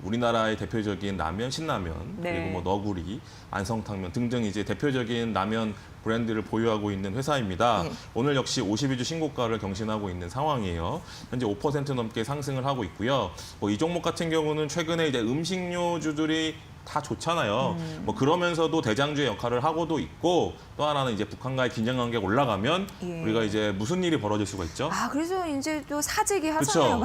우리나라의 대표적인 라면, 신라면, 네. 그리고 뭐 너구리, 안성탕면 등등 이제 대표적인 라면 브랜드를 보유하고 있는 회사입니다. 네. 오늘 역시 52주 신고가를 경신하고 있는 상황이에요. 현재 5% 넘게 상승을 하고 있고요. 이 종목 같은 경우는 최근에 이제 음식료주들이 다 좋잖아요. 뭐 그러면서도 대장주의 역할을 하고도 있고 또 하나는 이제 북한과의 긴장 관계가 올라가면 예. 우리가 이제 무슨 일이 벌어질 수가 있죠? 그래서 이제 또 사재기 하잖아요.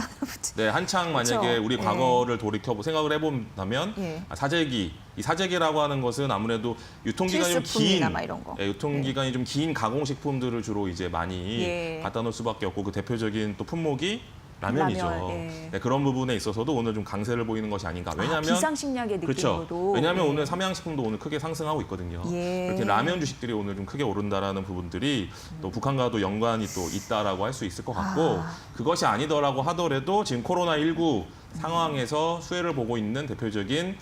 네, 한창 만약에 그쵸. 우리 예. 과거를 돌이켜 생각을 해본다면 예. 사재기, 이 사재기라고 하는 것은 아무래도 유통기간이 좀 긴, 필수품이나 막 이런 거. 유통기간이 좀 긴 가공식품들을 주로 이제 많이 예. 갖다 놓을 수밖에 없고 그 대표적인 또 품목이 라면이죠. 라면, 예. 네, 그런 부분에 있어서도 오늘 좀 강세를 보이는 것이 아닌가. 왜냐하면 비상식량의 느낌으로도. 그렇죠. 왜냐하면 예. 오늘 삼양식품도 오늘 크게 상승하고 있거든요. 예. 이렇게 라면 주식들이 오늘 좀 크게 오른다라는 부분들이 또 북한과도 연관이 또 있다라고 할 수 있을 것 같고 그것이 아니더라고 하더라도 지금 코로나19 상황에서 수혜를 보고 있는 대표적인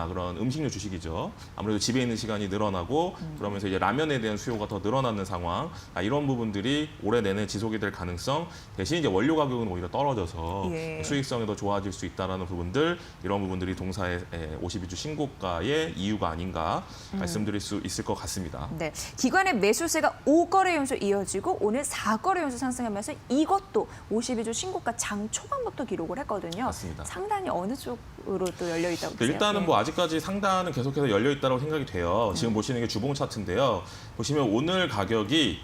그런 음식료 주식이죠. 아무래도 집에 있는 시간이 늘어나고 그러면서 이제 라면에 대한 수요가 더 늘어나는 상황. 이런 부분들이 올해 내내 지속이 될 가능성. 대신 이제 원료 가격은 오히려 떨어져서 예. 수익성이 더 좋아질 수 있다라는 부분들. 이런 부분들이 동사의 52주 신고가의 이유가 아닌가 말씀드릴 수 있을 것 같습니다. 네, 기관의 매수세가 5거래 연속 이어지고 오늘 4거래 연속 상승하면서 이것도 52주 신고가 장 초반부터 기록을 했거든요. 맞습니다. 상단이 어느 쪽으로 또 열려 있다고 보세요? 일단은 네. 뭐 아직까지 상단은 계속해서 열려 있다고 생각이 돼요. 지금 보시는 게 주봉 차트인데요. 보시면 오늘 가격이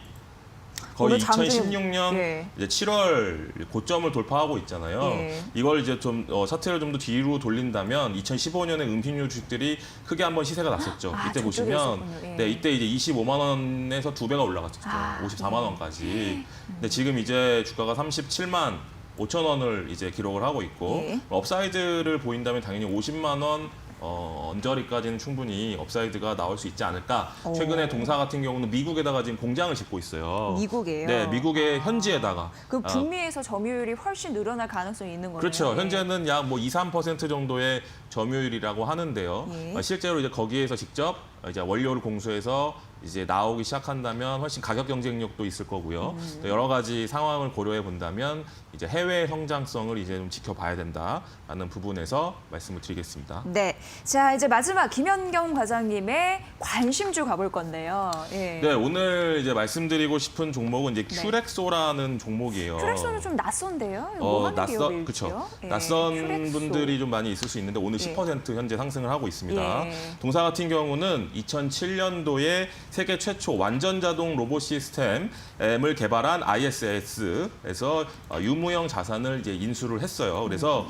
거의 오늘 장중에- 2016년 예. 이제 7월 고점을 돌파하고 있잖아요. 예. 이걸 이제 좀 차트를 좀 더 뒤로 돌린다면 2015년에 음식료 주식들이 크게 한번 시세가 났었죠. 이때 저쪽에 보시면 있었군요. 예. 네, 이때 이제 25만 원에서 2배가 올라갔었죠. 54만 원까지. 근데 지금 이제 주가가 37만 5천 원을 이제 기록을 하고 있고 예. 업사이드를 보인다면 당연히 50만 원 언저리까지는 충분히 업사이드가 나올 수 있지 않을까. 오. 최근에 동사 같은 경우는 미국에다가 지금 공장을 짓고 있어요. 미국이에요? 네, 미국의 현지에다가. 그 북미에서 점유율이 훨씬 늘어날 가능성이 있는 거네요. 그렇죠. 예. 현재는 약 뭐 2, 3% 정도의 점유율이라고 하는데요. 예. 실제로 이제 거기에서 직접 이제 원료를 공수해서 이제 나오기 시작한다면 훨씬 가격 경쟁력도 있을 거고요. 또 여러 가지 상황을 고려해 본다면 이제 해외 성장성을 이제 좀 지켜봐야 된다라는 부분에서 말씀을 드리겠습니다. 네. 자, 이제 마지막 김현경 과장님의 관심주 가볼 건데요. 예. 네, 오늘 이제 말씀드리고 싶은 종목은 이제 네. 큐렉소라는 종목이에요. 큐렉소는 좀 낯선데요. 뭐 하는 기업일지요? 그렇죠. 예, 낯선 큐렉소. 분들이 좀 많이 있을 수 있는데 오늘 예. 10% 현재 상승을 하고 있습니다. 예. 동사 같은 경우는 2007년도에 세계 최초 완전 자동 로봇 시스템을 개발한 ISS에서 유무형 자산을 이제 인수를 했어요. 그래서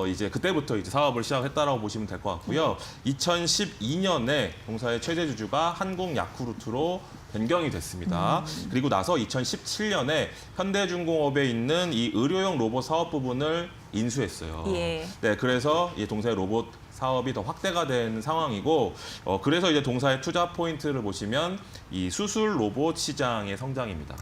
이제 그때부터 이제 사업을 시작했다라고 보시면 될 것 같고요. 2012년에 동사의 최대 주주가 한국 야쿠르트로 변경이 됐습니다. 그리고 나서 2017년에 현대중공업에 있는 이 의료용 로봇 사업 부분을 인수했어요. 예. 네, 그래서 이 동사의 로봇 사업이 더 확대가 된 상황이고, 그래서 이제 동사의 투자 포인트를 보시면 이 수술 로봇 시장의 성장입니다.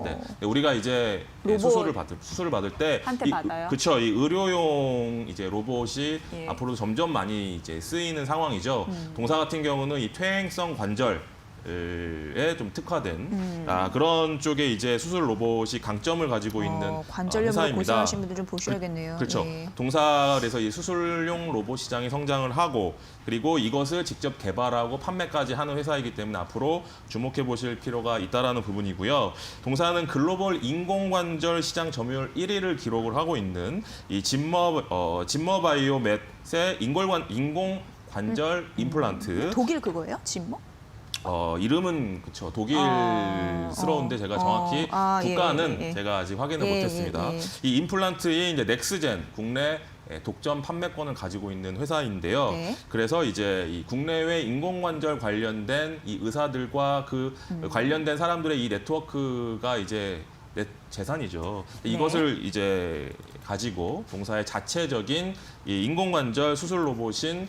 네, 우리가 이제 로봇 수술을 받을 때, 한테 받아요? 그렇죠. 이 의료용 이제 로봇이 예. 앞으로 점점 많이 이제 쓰이는 상황이죠. 동사 같은 경우는 이 퇴행성 관절 에 좀 특화된 그런 쪽에 이제 수술 로봇이 강점을 가지고 있는 관절염으로 회사입니다. 고생하신 분들 좀 보셔야겠네요. 그렇죠. 예. 동사에서 이 수술용 로봇 시장이 성장을 하고 그리고 이것을 직접 개발하고 판매까지 하는 회사이기 때문에 앞으로 주목해 보실 필요가 있다라는 부분이고요. 동사는 글로벌 인공관절 시장 점유율 1위를 기록을 하고 있는 이 진머바이오맷의 인공관절 임플란트. 독일 그거예요? 진모? 이름은 그쵸 독일스러운데 제가 정확히 국가는 예. 제가 아직 확인을 예, 못했습니다. 예. 이 임플란트의 이제 넥스젠 국내 독점 판매권을 가지고 있는 회사인데요. 네. 그래서 이제 이 국내외 인공관절 관련된 이 의사들과 그 관련된 사람들의 이 네트워크가 이제 재산이죠. 네. 이것을 이제 가지고 동사의 자체적인 이 인공관절 수술 로봇인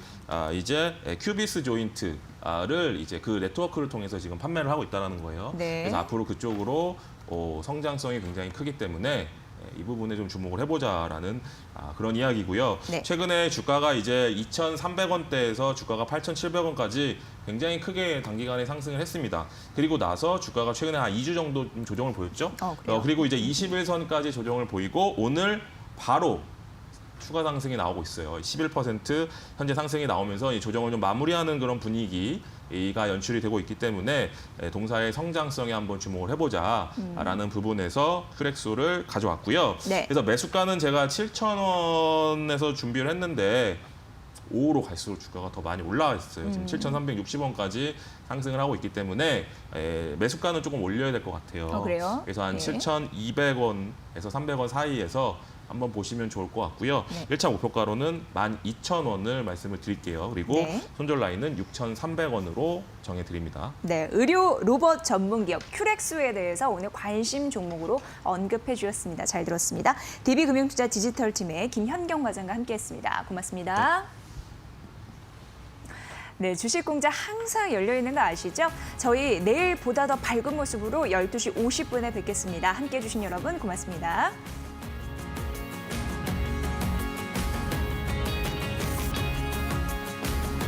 이제 큐비스 조인트를 이제 그 네트워크를 통해서 지금 판매를 하고 있다는 거예요. 네. 그래서 앞으로 그쪽으로 성장성이 굉장히 크기 때문에 이 부분에 좀 주목을 해보자라는 그런 이야기고요. 네. 최근에 주가가 이제 2,300원대에서 주가가 8,700원까지 굉장히 크게 단기간에 상승을 했습니다. 그리고 나서 주가가 최근에 한 2주 정도 좀 조정을 보였죠. 그래요? 그리고 이제 21선까지 조정을 보이고 오늘 바로 추가 상승이 나오고 있어요. 11% 현재 상승이 나오면서 이 조정을 좀 마무리하는 그런 분위기가 연출이 되고 있기 때문에 동사의 성장성에 한번 주목을 해보자라는 부분에서 큐렉소를 가져왔고요. 네. 그래서 매수가는 제가 7,000원에서 준비를 했는데 오후로 갈수록 주가가 더 많이 올라와 있어요. 지금 7,360원까지 상승을 하고 있기 때문에 매수가는 조금 올려야 될 것 같아요. 그래요? 그래서 한 예. 7,200원에서 300원 사이에서 한번 보시면 좋을 것 같고요. 네. 1차 목표가로는 12,000원을 말씀을 드릴게요. 그리고 네. 손절 라인은 6,300원으로 정해드립니다. 네, 의료 로봇 전문 기업 큐렉소에 대해서 오늘 관심 종목으로 언급해 주셨습니다. 잘 들었습니다. DB금융투자 디지털팀의 김현경 과장과 함께했습니다. 고맙습니다. 네, 주식공장 항상 열려있는 거 아시죠? 저희 내일 보다 더 밝은 모습으로 12시 50분에 뵙겠습니다. 함께해 주신 여러분 고맙습니다.